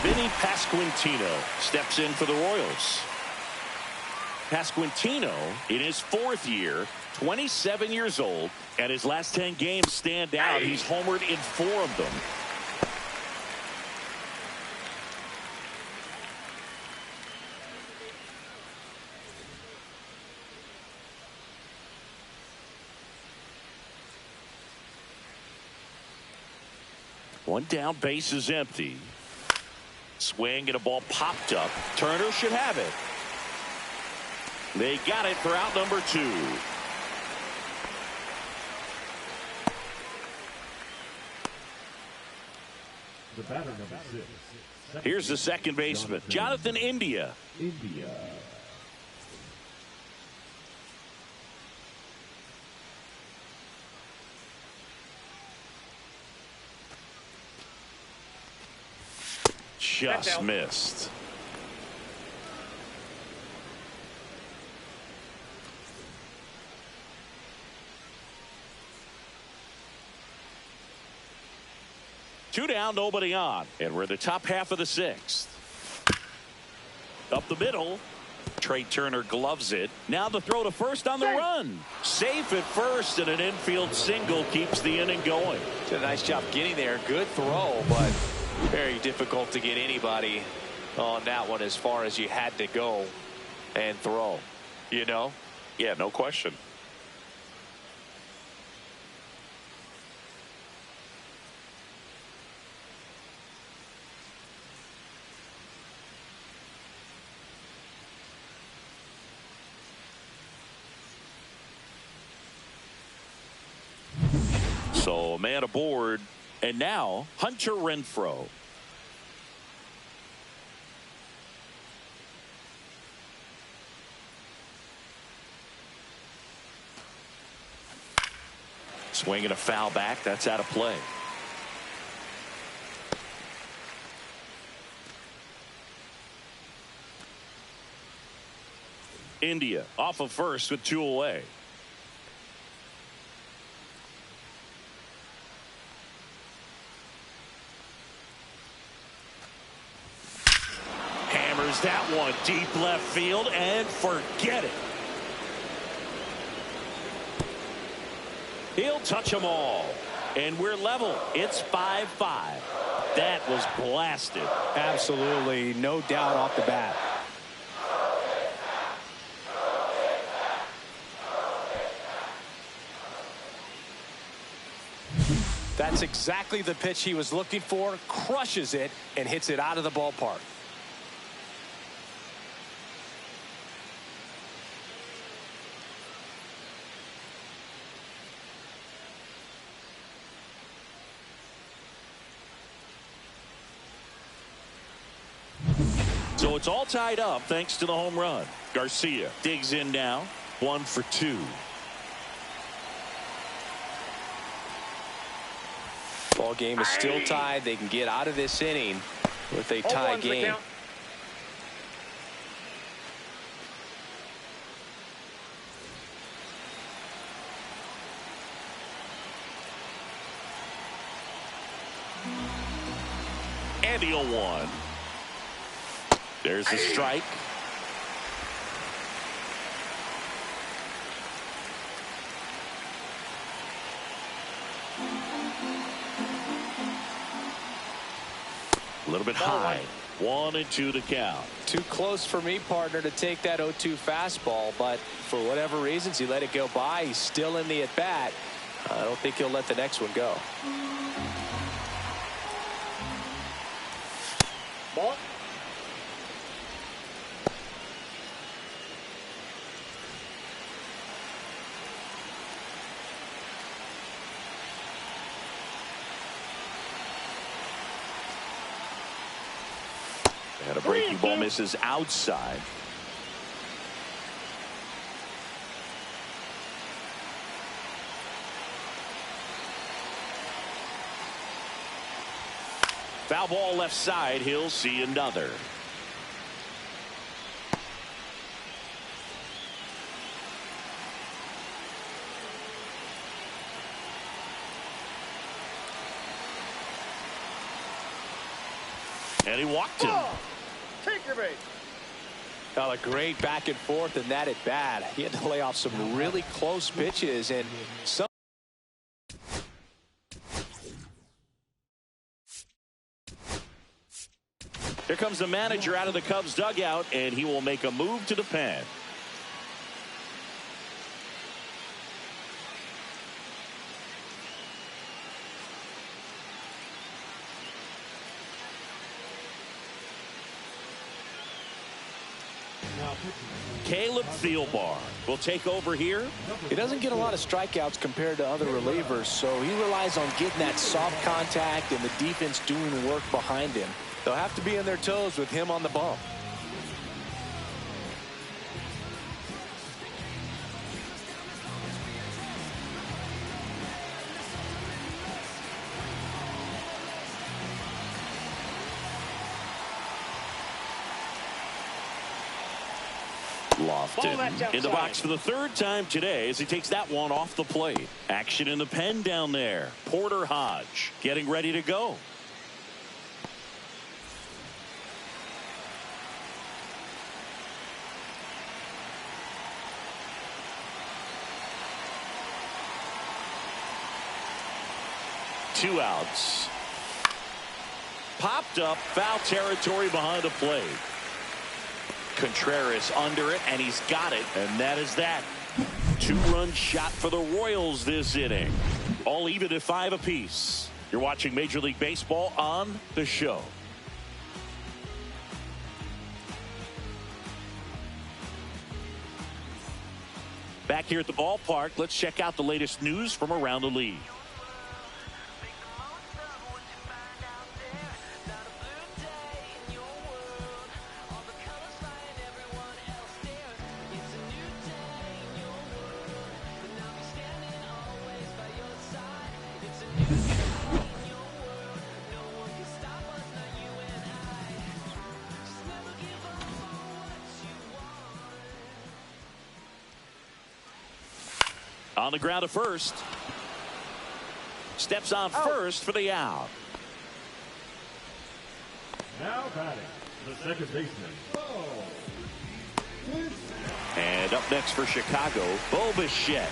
Vinny Pasquantino steps in for the Royals. Pasquantino in his 4th year, 27 years old, and his last 10 games stand out. He's homered in 4 of them. One down, base is empty. Swing and a ball popped up. Turner should have it. They got it for out number 2. The batter, number 6. Here's the second baseman, Jonathan India. Just missed. Two down, nobody on, and we're in the top half of the 6th. Up the middle, Trey Turner gloves it. Now the throw to first on the run. Safe at first, and an infield single keeps the inning going. Did a nice job getting there. Good throw, but very difficult to get anybody on that one as far as you had to go and throw. You know? Yeah, no question. So a man aboard, and now Hunter Renfroe. Swinging a foul back. That's out of play. India off of first with 2 away. Hammers that one deep left field and forget it. He'll touch them all. And we're level. It's 5-5. That was blasted. Absolutely. No doubt off the bat. That's exactly the pitch he was looking for. Crushes it and hits it out of the ballpark. So it's all tied up thanks to the home run. Garcia digs in now. 1 for 2. Ball game is still tied. They can get out of this inning with a tie game. And the 0-1. There's the strike. A little bit high. 1-2 to count. Too close for me, partner, to take that 0-2 fastball, but for whatever reasons he let it go by. He's still in the at bat. I don't think he'll let the next one go. Ball. And a breaking ball misses outside. Foul ball left side. He'll see another. And he walked him. Take your base. A great back and forth in that at bat. He had to lay off some really close pitches, and some. Here comes the manager out of the Cubs dugout, and he will make a move to the pen. Caleb Thielbar will take over here. He doesn't get a lot of strikeouts compared to other relievers, so he relies on getting that soft contact and the defense doing the work behind him. They'll have to be on their toes with him on the bump. Lofton in the box for the third time today as he takes that one off the plate. Action in the pen down there. Porter Hodge getting ready to go. Two outs. Popped up, foul territory behind the plate. Contreras under it, and he's got it. And that is that. Two-run shot for the Royals this inning. All even at 5 apiece. You're watching Major League Baseball on The Show. Back here at the ballpark, let's check out the latest news from around the league. On the ground to first. Steps on first for the out. Now batting, the second baseman. And up next for Chicago, Bo Bichette.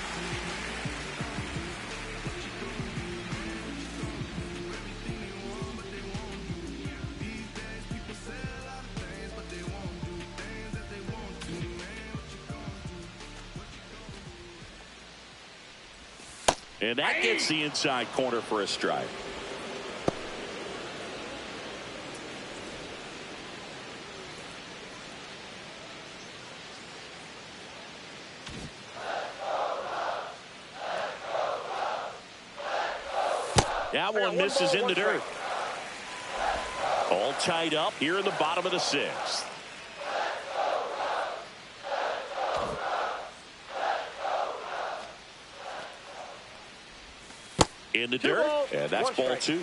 And that gets the inside corner for a strike. That one misses in the dirt. All tied up here in the bottom of the 6th. In the dirt, and that's ball 2.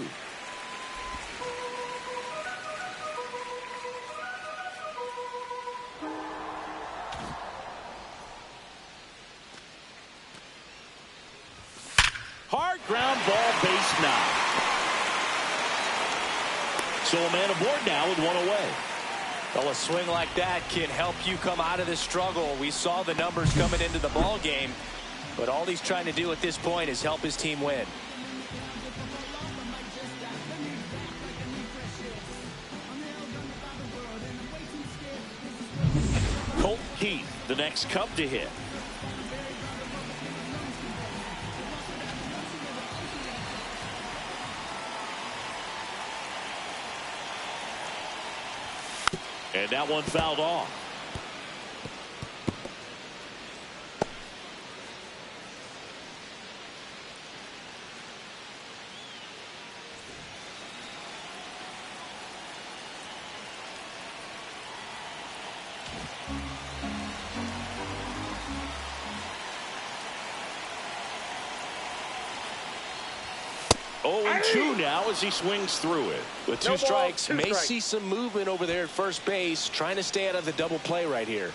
Hard ground ball, base knock. So a man aboard now with one away. Well, a swing like that can help you come out of this struggle. We saw the numbers coming into the ball game, but all he's trying to do at this point is help his team win. Colt Keith, the next Cub to hit. And that one fouled off. And 2 now as he swings through it. With 2 strikes, may see some movement over there at first base, trying to stay out of the double play right here.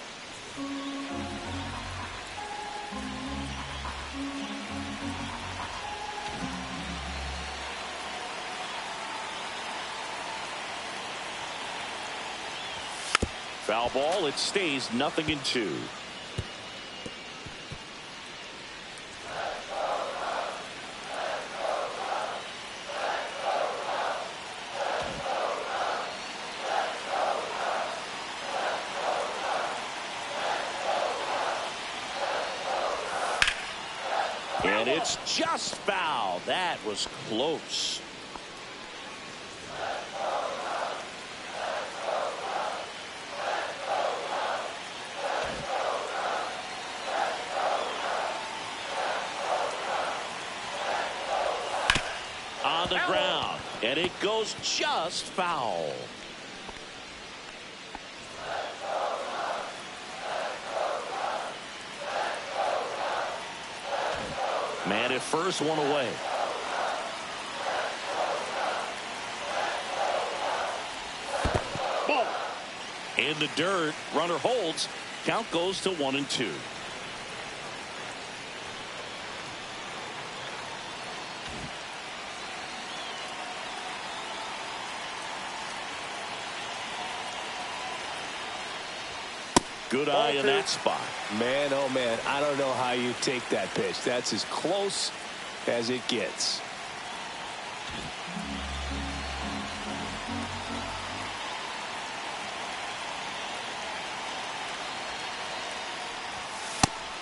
Foul ball, it stays 0-2. And it's just foul. That was close. the ground, and it goes just foul. Man at first, one away. Ball. In the dirt, runner holds. Count goes to 1-2. Good eye in that spot. Man, oh man, I don't know how you take that pitch. That's as close as it gets.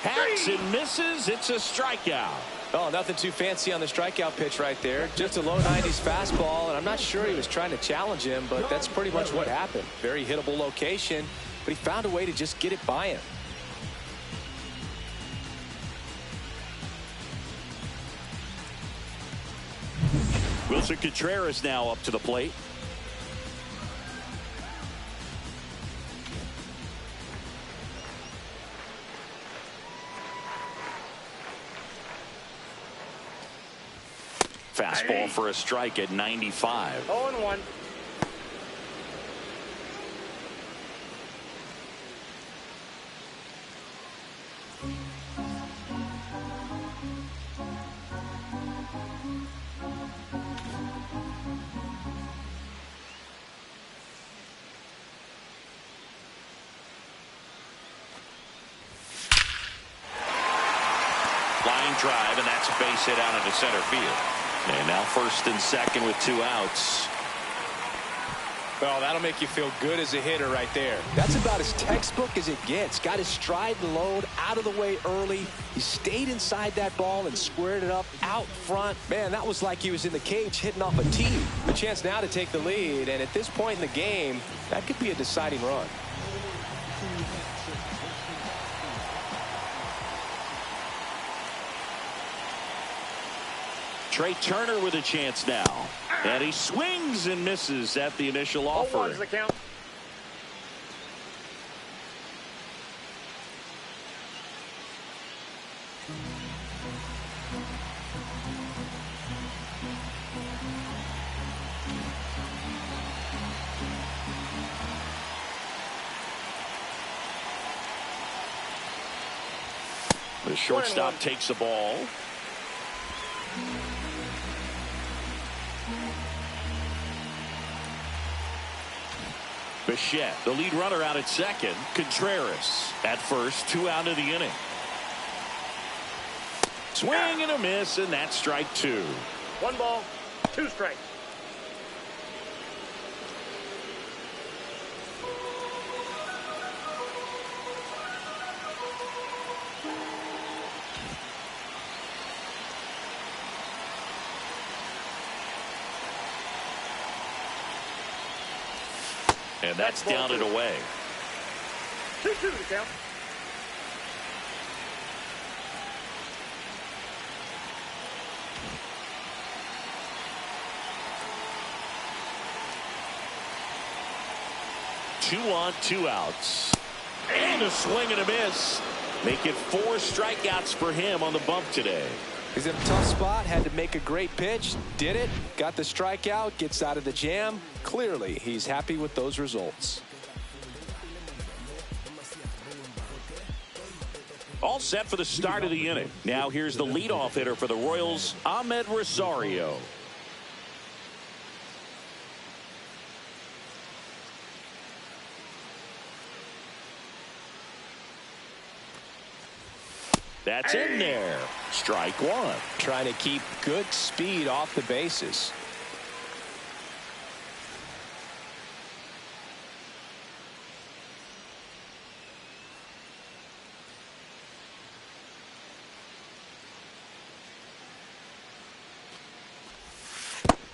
Hacks and misses. It's a strikeout. Oh, nothing too fancy on the strikeout pitch right there. Just a low 90s fastball, and I'm not sure he was trying to challenge him, but that's pretty much what happened. Very hittable location, but he found a way to just get it by him. Wilson Contreras now up to the plate. Fastball for a strike at 95. 0-1. Line drive, and that's a base hit out into center field. And now first and second with 2 outs. Well, that'll make you feel good as a hitter right there. That's about as textbook as it gets. Got his stride and load out of the way early. He stayed inside that ball and squared it up out front. Man, that was like he was in the cage hitting off a tee. A chance now to take the lead, and at this point in the game, that could be a deciding run. Trey Turner with a chance now. And he swings and misses at the initial offering. 0-1's the count. The shortstop takes the ball. Bichette, the lead runner, out at second. Contreras at first, 2 out of the inning. Swing and a miss, and that's strike 2. 1 ball, 2 strikes. And that's down and away. 2-2 the count. Two on, 2 outs. And a swing and a miss. Make it 4 strikeouts for him on the bump today. He's in a tough spot, had to make a great pitch, did it, got the strikeout, gets out of the jam. Clearly, he's happy with those results. All set for the start of the inning. Now here's the leadoff hitter for the Royals, Ahmed Rosario. That's in there. Strike 1. Trying to keep good speed off the bases.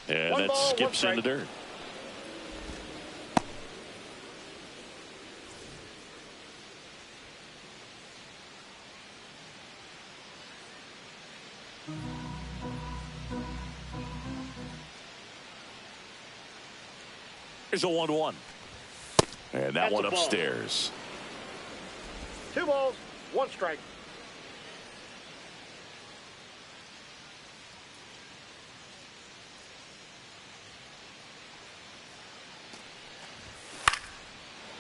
And One that ball, skips 1 in the strike. dirt. Here's a 1-1. And that That's one a ball. upstairs. 2 balls, 1 strike.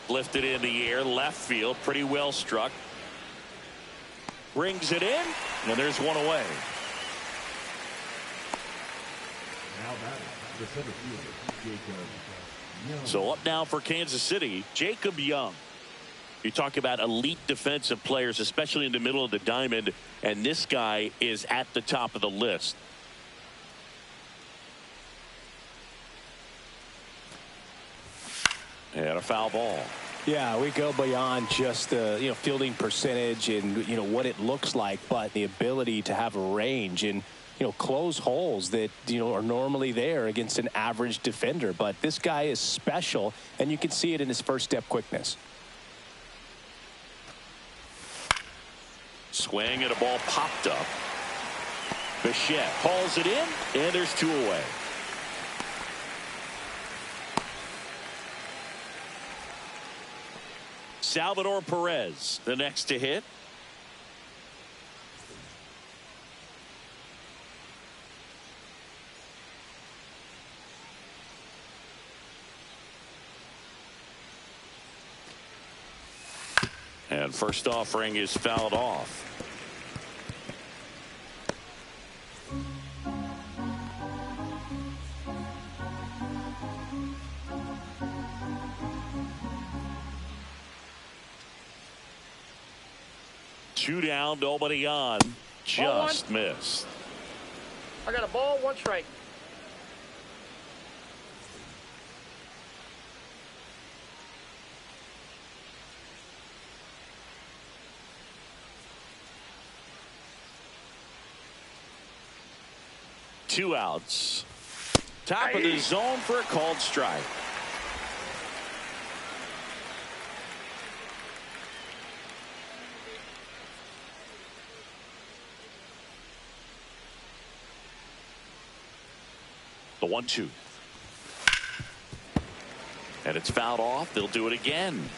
Lifted in the air, left field, pretty well struck. Brings it in, and there's one away. Now batting, the center fielder, Jacob Young. So up now for Kansas City, Jacob Young. You talk about elite defensive players, especially in the middle of the diamond, and this guy is at the top of the list. And a foul ball. Yeah, we go beyond just the fielding percentage and what it looks like, but the ability to have a range and close holes that are normally there against an average defender. But this guy is special, and you can see it in his first step quickness. Swing and a ball popped up. Bichette hauls it in, and there's 2 away. Salvador Perez, the next to hit. And first offering is fouled off. Two down, nobody on. Just missed. I got a ball, 1 strike. Two outs. Top of the zone for a called strike. The 1-2. And it's fouled off. They'll do it again.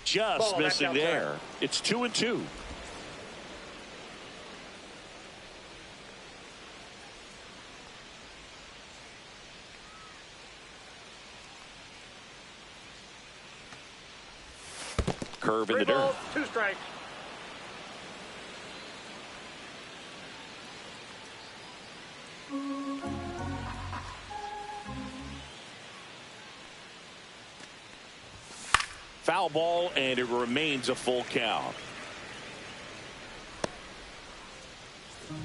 Just missing there. It's 2-2. Curve in the dirt. 2 strikes. Foul ball, and it remains a full count.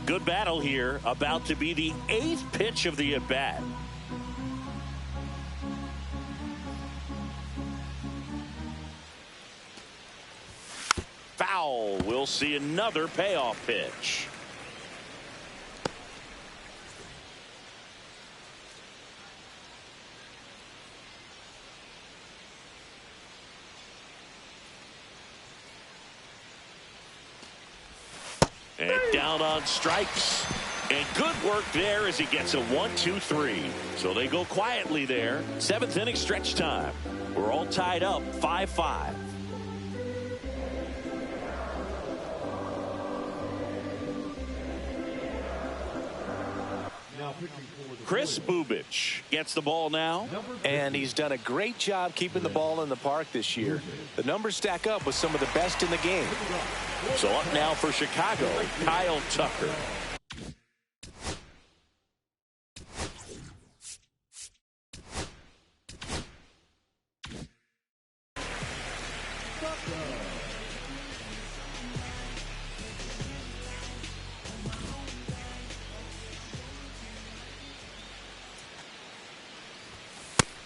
Good battle here. About to be the 8th pitch of the at-bat. Foul. We'll see another payoff pitch. And down on strikes. And good work there as he gets a 1-2-3. So they go quietly there. 7th inning stretch time. We're all tied up 5-5. Chris Bubich gets the ball now. And he's done a great job keeping the ball in the park this year. The numbers stack up with some of the best in the game. So up now for Chicago, Kyle Tucker.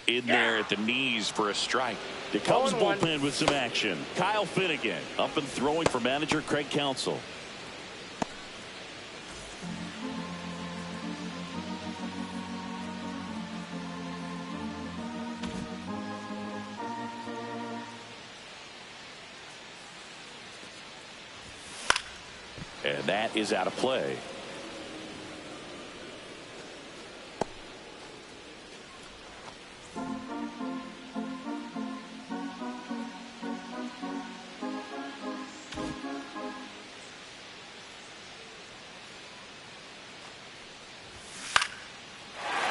In there at the knees for a strike. The Cubs bullpen with some action. Kyle Finnegan up and throwing for manager Craig Counsell. And that is out of play.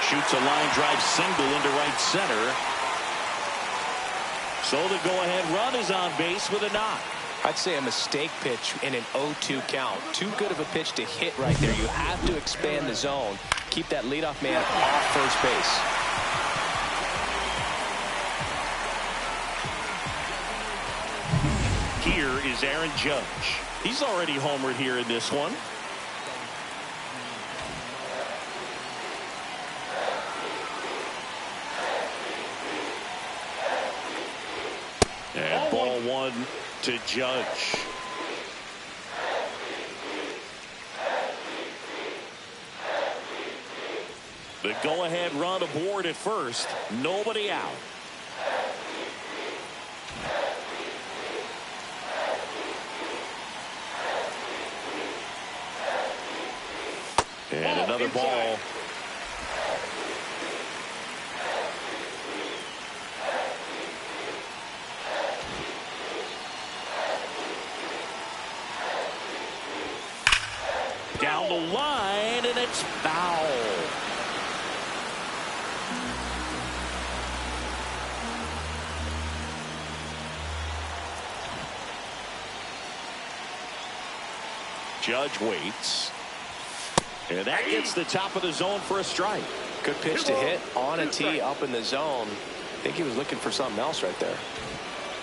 Shoots a line drive single into right center. So the go-ahead run is on base with a knock. I'd say a mistake pitch in an 0-2 count. Too good of a pitch to hit right there. You have to expand the zone. Keep that leadoff man off first base. Here is Aaron Judge. He's already homered here in this one. And ball one to Judge. The go-ahead run aboard at first. Nobody out. And another ball. Down the line, and it's foul. Judge waits. And that gets the top of the zone for a strike. Good pitch to hit on a tee up in the zone. I think he was looking for something else right there.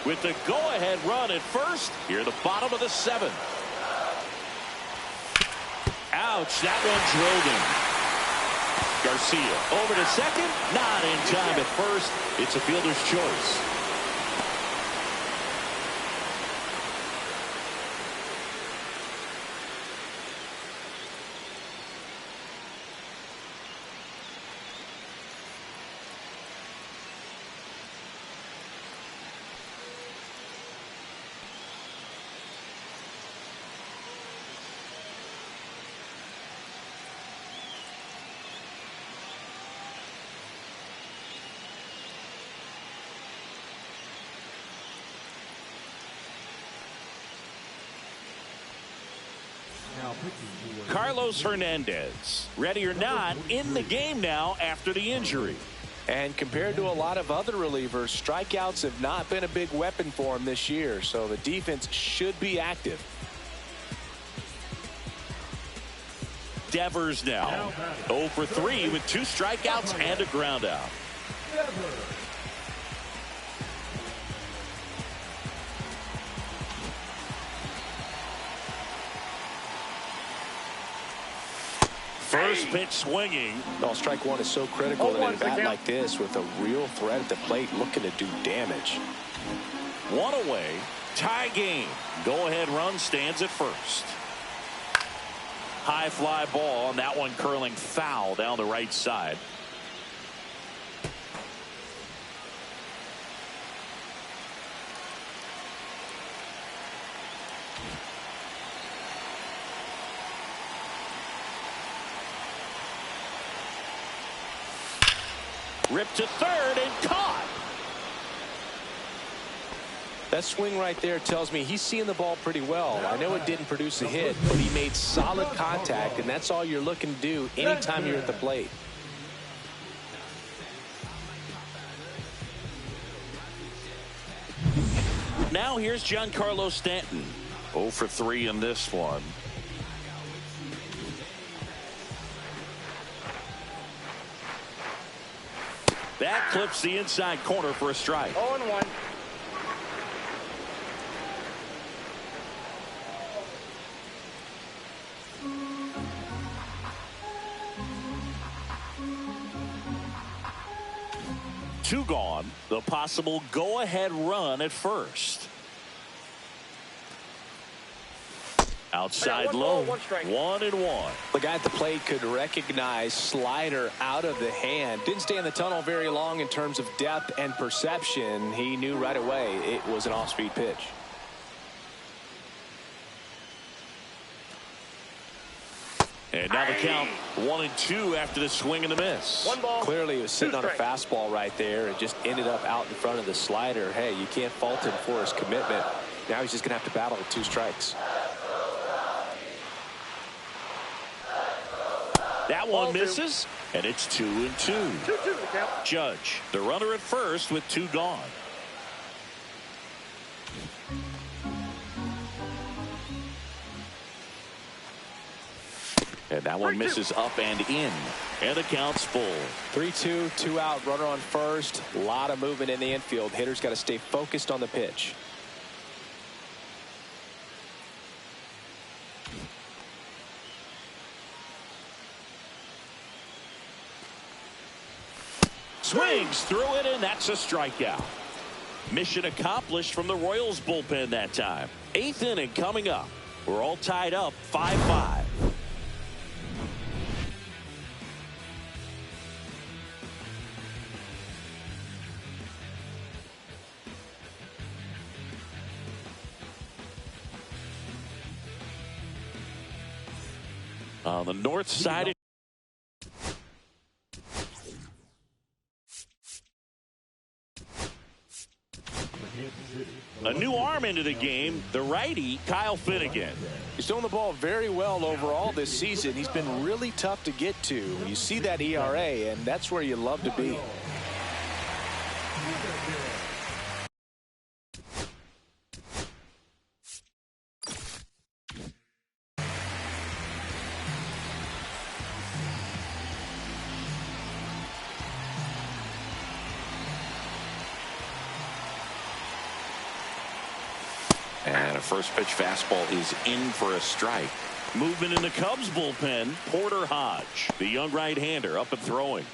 With the go-ahead run at first, here the bottom of the seventh. Ouch, that one drilled him. Garcia over to second, not in time at first. It's a fielder's choice. Carlos Hernandez, ready or not, in the game now after the injury. And compared to a lot of other relievers, strikeouts have not been a big weapon for him this year, so the defense should be active. Devers now 0 for 3 with 2 strikeouts and a ground out. First pitch swinging. No, strike one is so critical in a bat like this with a real threat at the plate looking to do damage. One away, tie game. Go-ahead run stands at first. High fly ball, and that one curling foul down the right side. Ripped to third and caught. That swing right there tells me he's seeing the ball pretty well. I know it didn't produce a hit, but he made solid contact, and that's all you're looking to do anytime you're at the plate. Now here's Giancarlo Stanton. 0 for 3 in this one. That clips the inside corner for a strike. 0-1. Two gone. The possible go-ahead run at first. Outside low. 1-1. The guy at the plate could recognize slider out of the hand. Didn't stay in the tunnel very long in terms of depth and perception. He knew right away it was an off-speed pitch. And now the count 1-2 after the swing and the miss. One ball. Clearly he was sitting on a strikes. fastball right there and just ended up out in front of the slider. Hey, you can't fault him for his commitment. Now he's just going to have to battle with 2 strikes. That one misses, and it's 2-2. 2-2 the count. Judge, the runner at first with 2 gone. And that one misses up and in. And the count's full. 3-2, 2 out, runner on first. A lot of movement in the infield. Hitter's got to stay focused on the pitch. Swings through it, and that's a strikeout. Mission accomplished from the Royals bullpen that time. 8th inning coming up. We're all tied up 5-5. On the north side. A new arm into the game, the righty, Kyle Finnegan. He's throwing the ball very well overall this season. He's been really tough to get to. You see that ERA, and that's where you love to be. And a first pitch fastball is in for a strike. Movement in the Cubs bullpen. Porter Hodge, the young right-hander, up and throwing.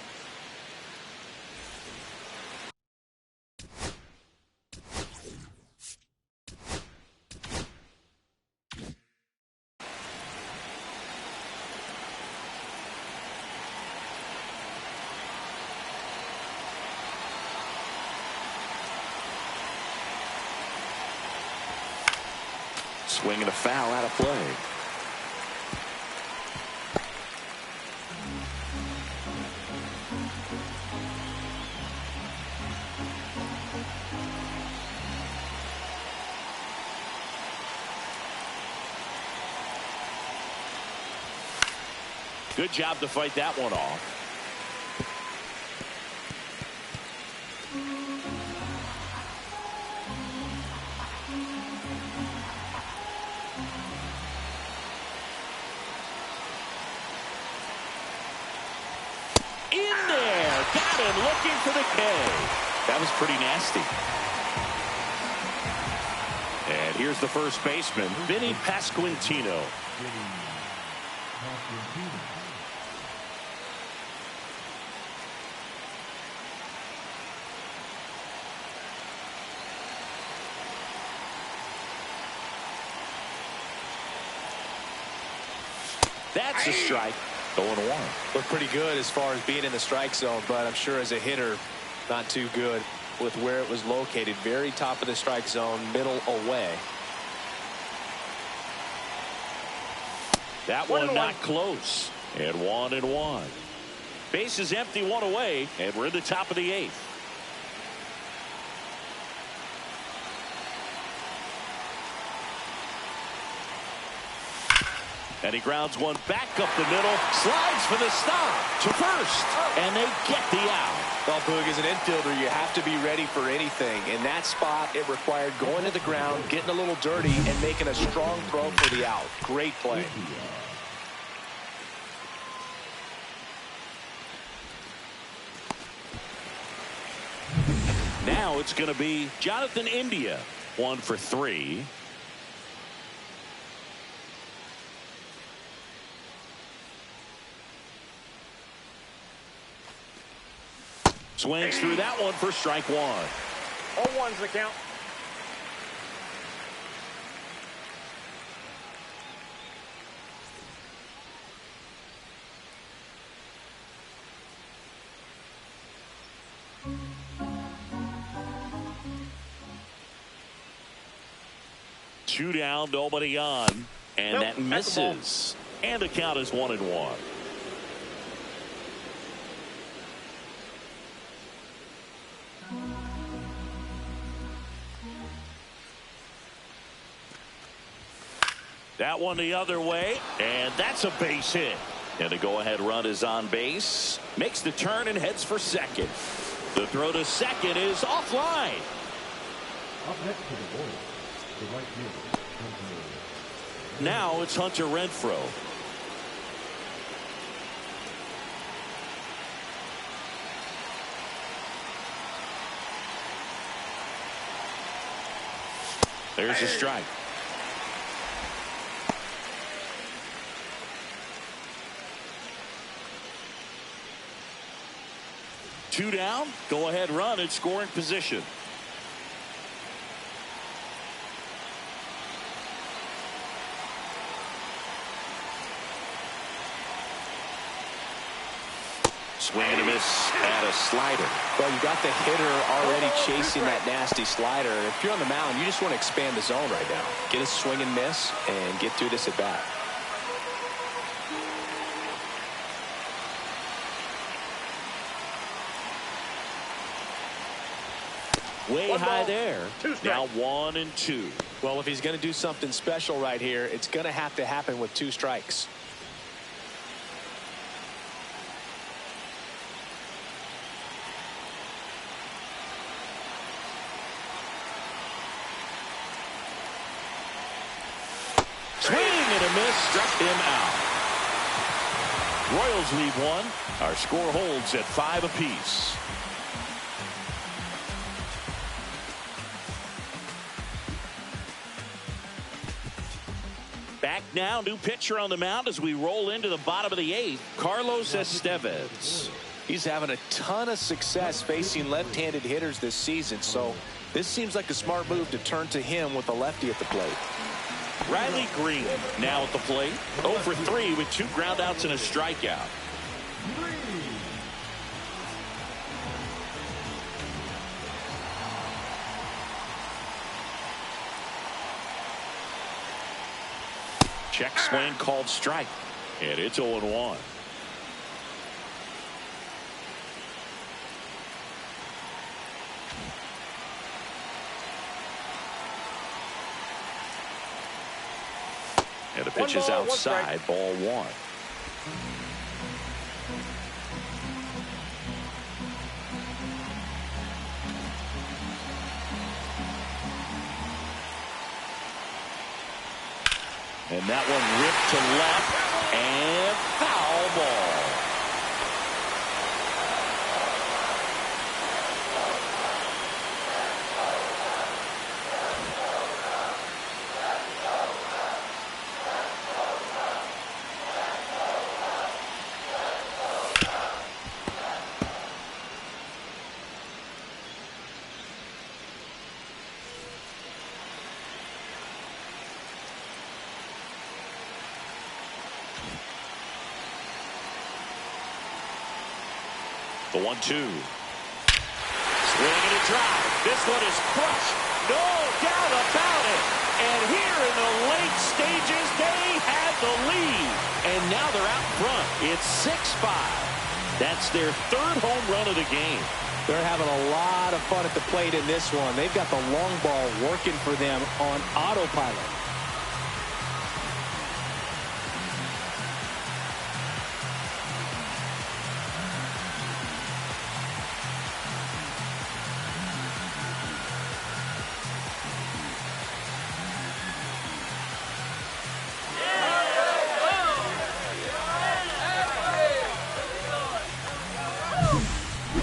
Swing and a foul out of play. Good job to fight that one off. Looking for the K. That was pretty nasty. And here's the first baseman, Vinny Pasquantino. That's a strike. 0-1. Looked pretty good as far as being in the strike zone, but I'm sure as a hitter, not too good with where it was located. Very top of the strike zone, middle away. That one not close. And 1-1. Base is empty, 1 away, and we're in the top of the 8th. And he grounds one back up the middle, slides for the stop to first, and they get the out. Well, Boog, as an infielder, you have to be ready for anything. In that spot, it required going to the ground, getting a little dirty, and making a strong throw for the out. Great play. Now it's going to be Jonathan India, 1 for 3. Swings through that one for strike 1. 0-1's the count. Two down, nobody on, and that misses. And the count is 1-1. That one the other way, and that's a base hit. And the go-ahead run is on base. Makes the turn and heads for second. The throw to second is offline. Up next to the ball, the right fielder, Hunter. Now it's Hunter Renfroe. There's a strike. Two down, go ahead run in scoring position. Swing and a miss at a slider. Well, you got the hitter already chasing that nasty slider. If you're on the mound, you just want to expand the zone right now. Get a swing and miss and get through this at bat. Way high there. Now 1-2. Well, if he's going to do something special right here, it's going to have to happen with 2 strikes. Swing and a miss, struck him out. Royals lead 1. Our score holds at 5 apiece. Back now, new pitcher on the mound as we roll into the bottom of the 8th, Carlos Estevez. He's having a ton of success facing left-handed hitters this season, so this seems like a smart move to turn to him with a lefty at the plate. Riley Green now at the plate. 0 for 3 with 2 groundouts and a strikeout. Check swing called strike. And it's 0-1. And the pitch is outside, ball 1. And that one ripped to left and foul ball. The 1-2. Swing and a drive. This one is crushed. No doubt about it. And here in the late stages, they had the lead. And now they're out front. It's 6-5. That's their 3rd home run of the game. They're having a lot of fun at the plate in this one. They've got the long ball working for them on autopilot.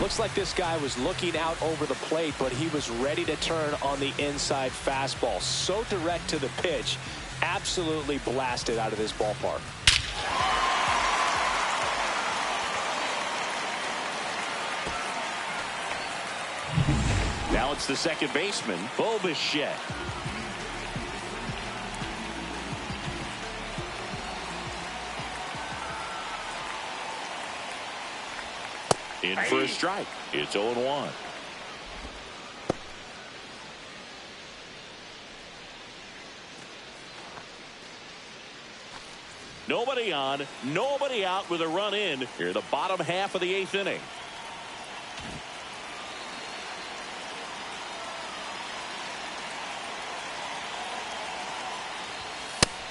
Looks like this guy was looking out over the plate, but he was ready to turn on the inside fastball. So direct to the pitch, absolutely blasted out of this ballpark. Now it's the second baseman, Bo Bichette. In for a strike. It's 0-1. Nobody on, nobody out with a run in here, the bottom half of the 8th inning.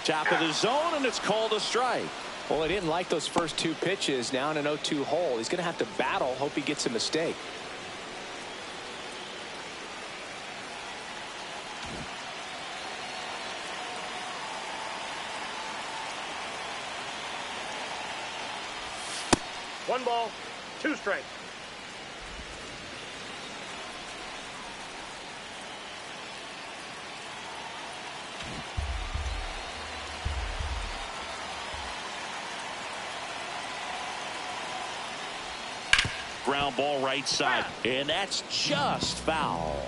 Top of the zone, and it's called a strike. Well, he didn't like those first 2 pitches. Now in an 0-2 hole. He's going to have to battle. Hope he gets a mistake. One ball, 2 strikes. Ground ball right side, and that's just foul.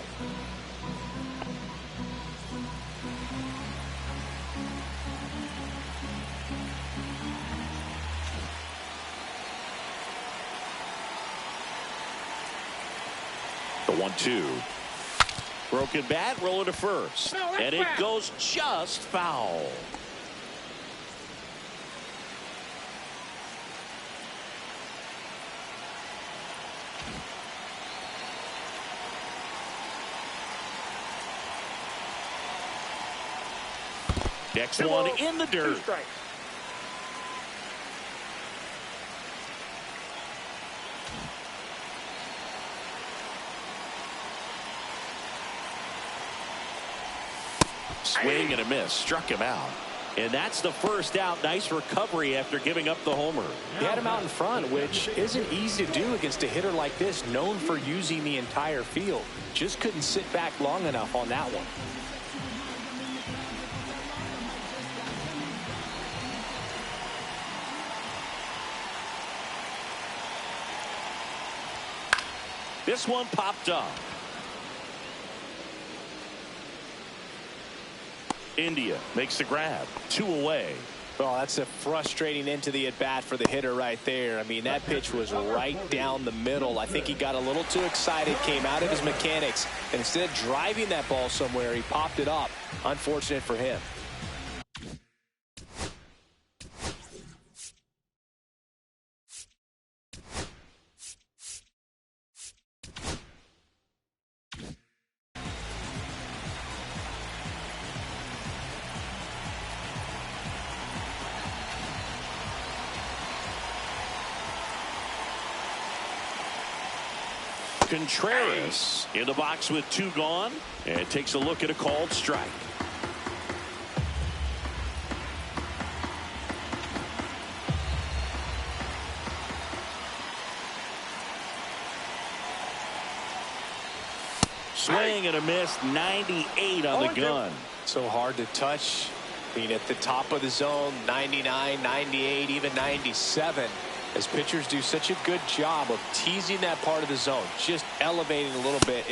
The 1-2. Broken bat, rolling to first, and it goes just foul. Next one in the dirt. 2 strikes. Swing and a miss, struck him out. And that's the first out. Nice recovery after giving up the homer. He had him out in front, which isn't easy to do against a hitter like this, known for using the entire field. Just couldn't sit back long enough on that one. This one popped up. India makes the grab. 2 away. Well, that's a frustrating end to the at-bat for the hitter right there. I mean, that pitch was right down the middle. I think he got a little too excited, came out of his mechanics, and instead of driving that ball somewhere, he popped it up. Unfortunate for him. Contreras in the box with 2 gone, and takes a look at a called strike. Swing and a miss, 98 on the gun. So hard to touch. I mean, at the top of the zone, 99, 98, even 97. As pitchers do such a good job of teasing that part of the zone, just elevating a little bit.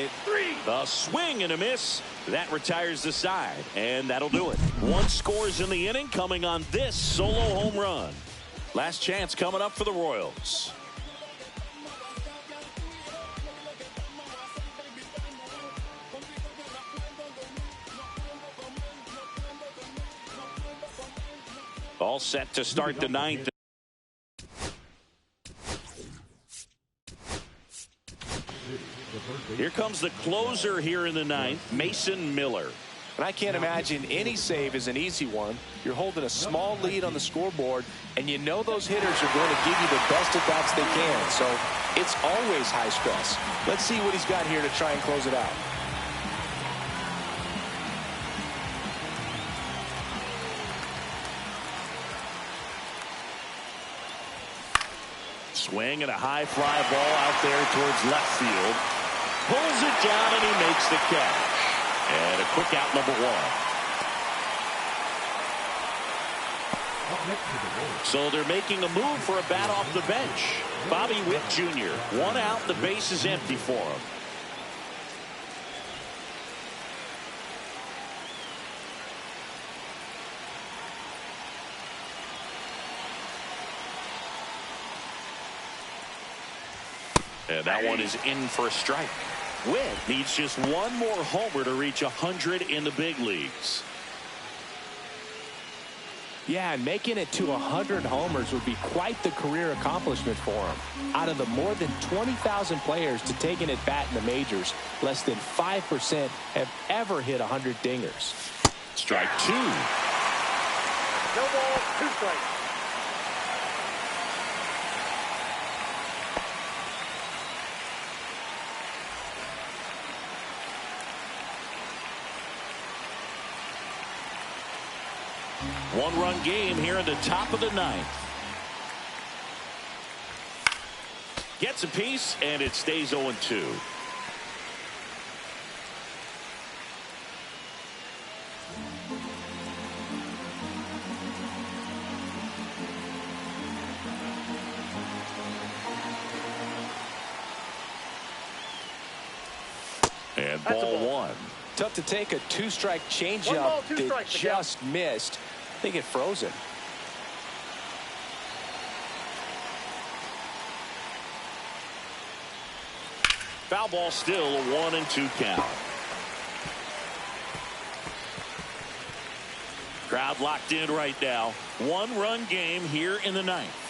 A swing and a miss. That retires the side, and that'll do it. 1 scores in the inning, coming on this solo home run. Last chance coming up for the Royals. All set to start the 9th. Here comes the closer here in the 9th, Mason Miller. And I can't imagine any save is an easy one. You're holding a small lead on the scoreboard, and you know those hitters are going to give you the best at bats they can. So it's always high stress. Let's see what he's got here to try and close it out. Swing and a high fly ball out there towards left field. Pulls it down and he makes the catch. And a quick out, number 1. So they're making a move for a bat off the bench. Bobby Witt Jr. 1 out, the base is empty for him. And that one is in for a strike. Witt needs just 1 more homer to reach 100 in the big leagues. Yeah, and making it to 100 homers would be quite the career accomplishment for him. Out of the more than 20,000 players to take an at-bat in the majors, less than 5% have ever hit 100 dingers. Strike two. No ball, 2 strikes. One-run game here in the top of the ninth. Gets a piece, and it stays 0-2. And ball 1. Tough to take a 2-strike changeup that just missed. I think it froze him. Foul ball, still a 1-2 count. Crowd locked in right now. One-run game here in the ninth.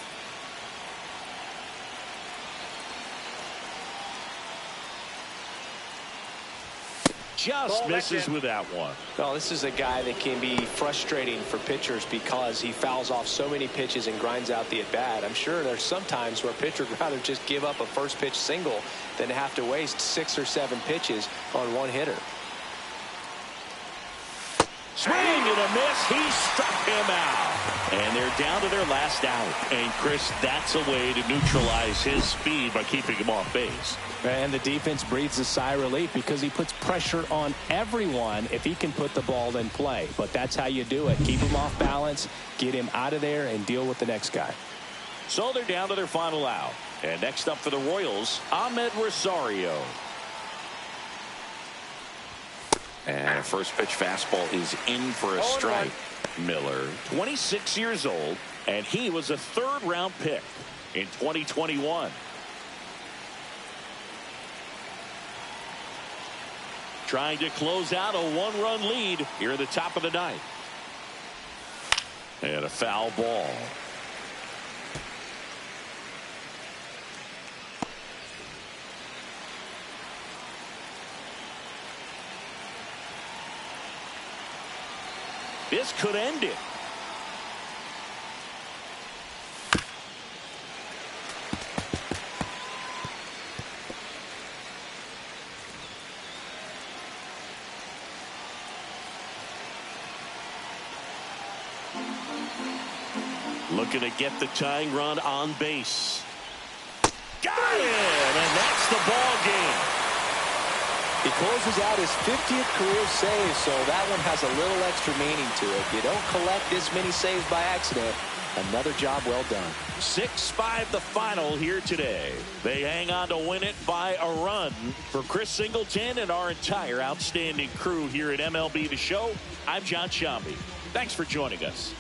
Just misses with that one. Well, this is a guy that can be frustrating for pitchers because he fouls off so many pitches and grinds out the at-bat. I'm sure there's some times where a pitcher would rather just give up a first pitch single than have to waste 6 or 7 pitches on one hitter. Swing and a miss. He struck him out. And they're down to their last out. And, Chris, that's a way to neutralize his speed by keeping him off base. And the defense breathes a sigh of relief because he puts pressure on everyone if he can put the ball in play. But that's how you do it. Keep him off balance, get him out of there, and deal with the next guy. So they're down to their final out. And next up for the Royals, Ahmed Rosario. And a first pitch fastball is in for a strike. Miller, 26 years old, and he was a 3rd-round pick in 2021. Trying to close out a 1-run lead here at the top of the ninth. And a foul ball. This could end it. Looking to get the tying run on base. Got it! And that's the ball game. He closes out his 50th career save, so that one has a little extra meaning to it. You don't collect this many saves by accident. Another job well done. 6-5 the final here today. They hang on to win it by a run. For Chris Singleton and our entire outstanding crew here at MLB The Show, I'm John Shambi. Thanks for joining us.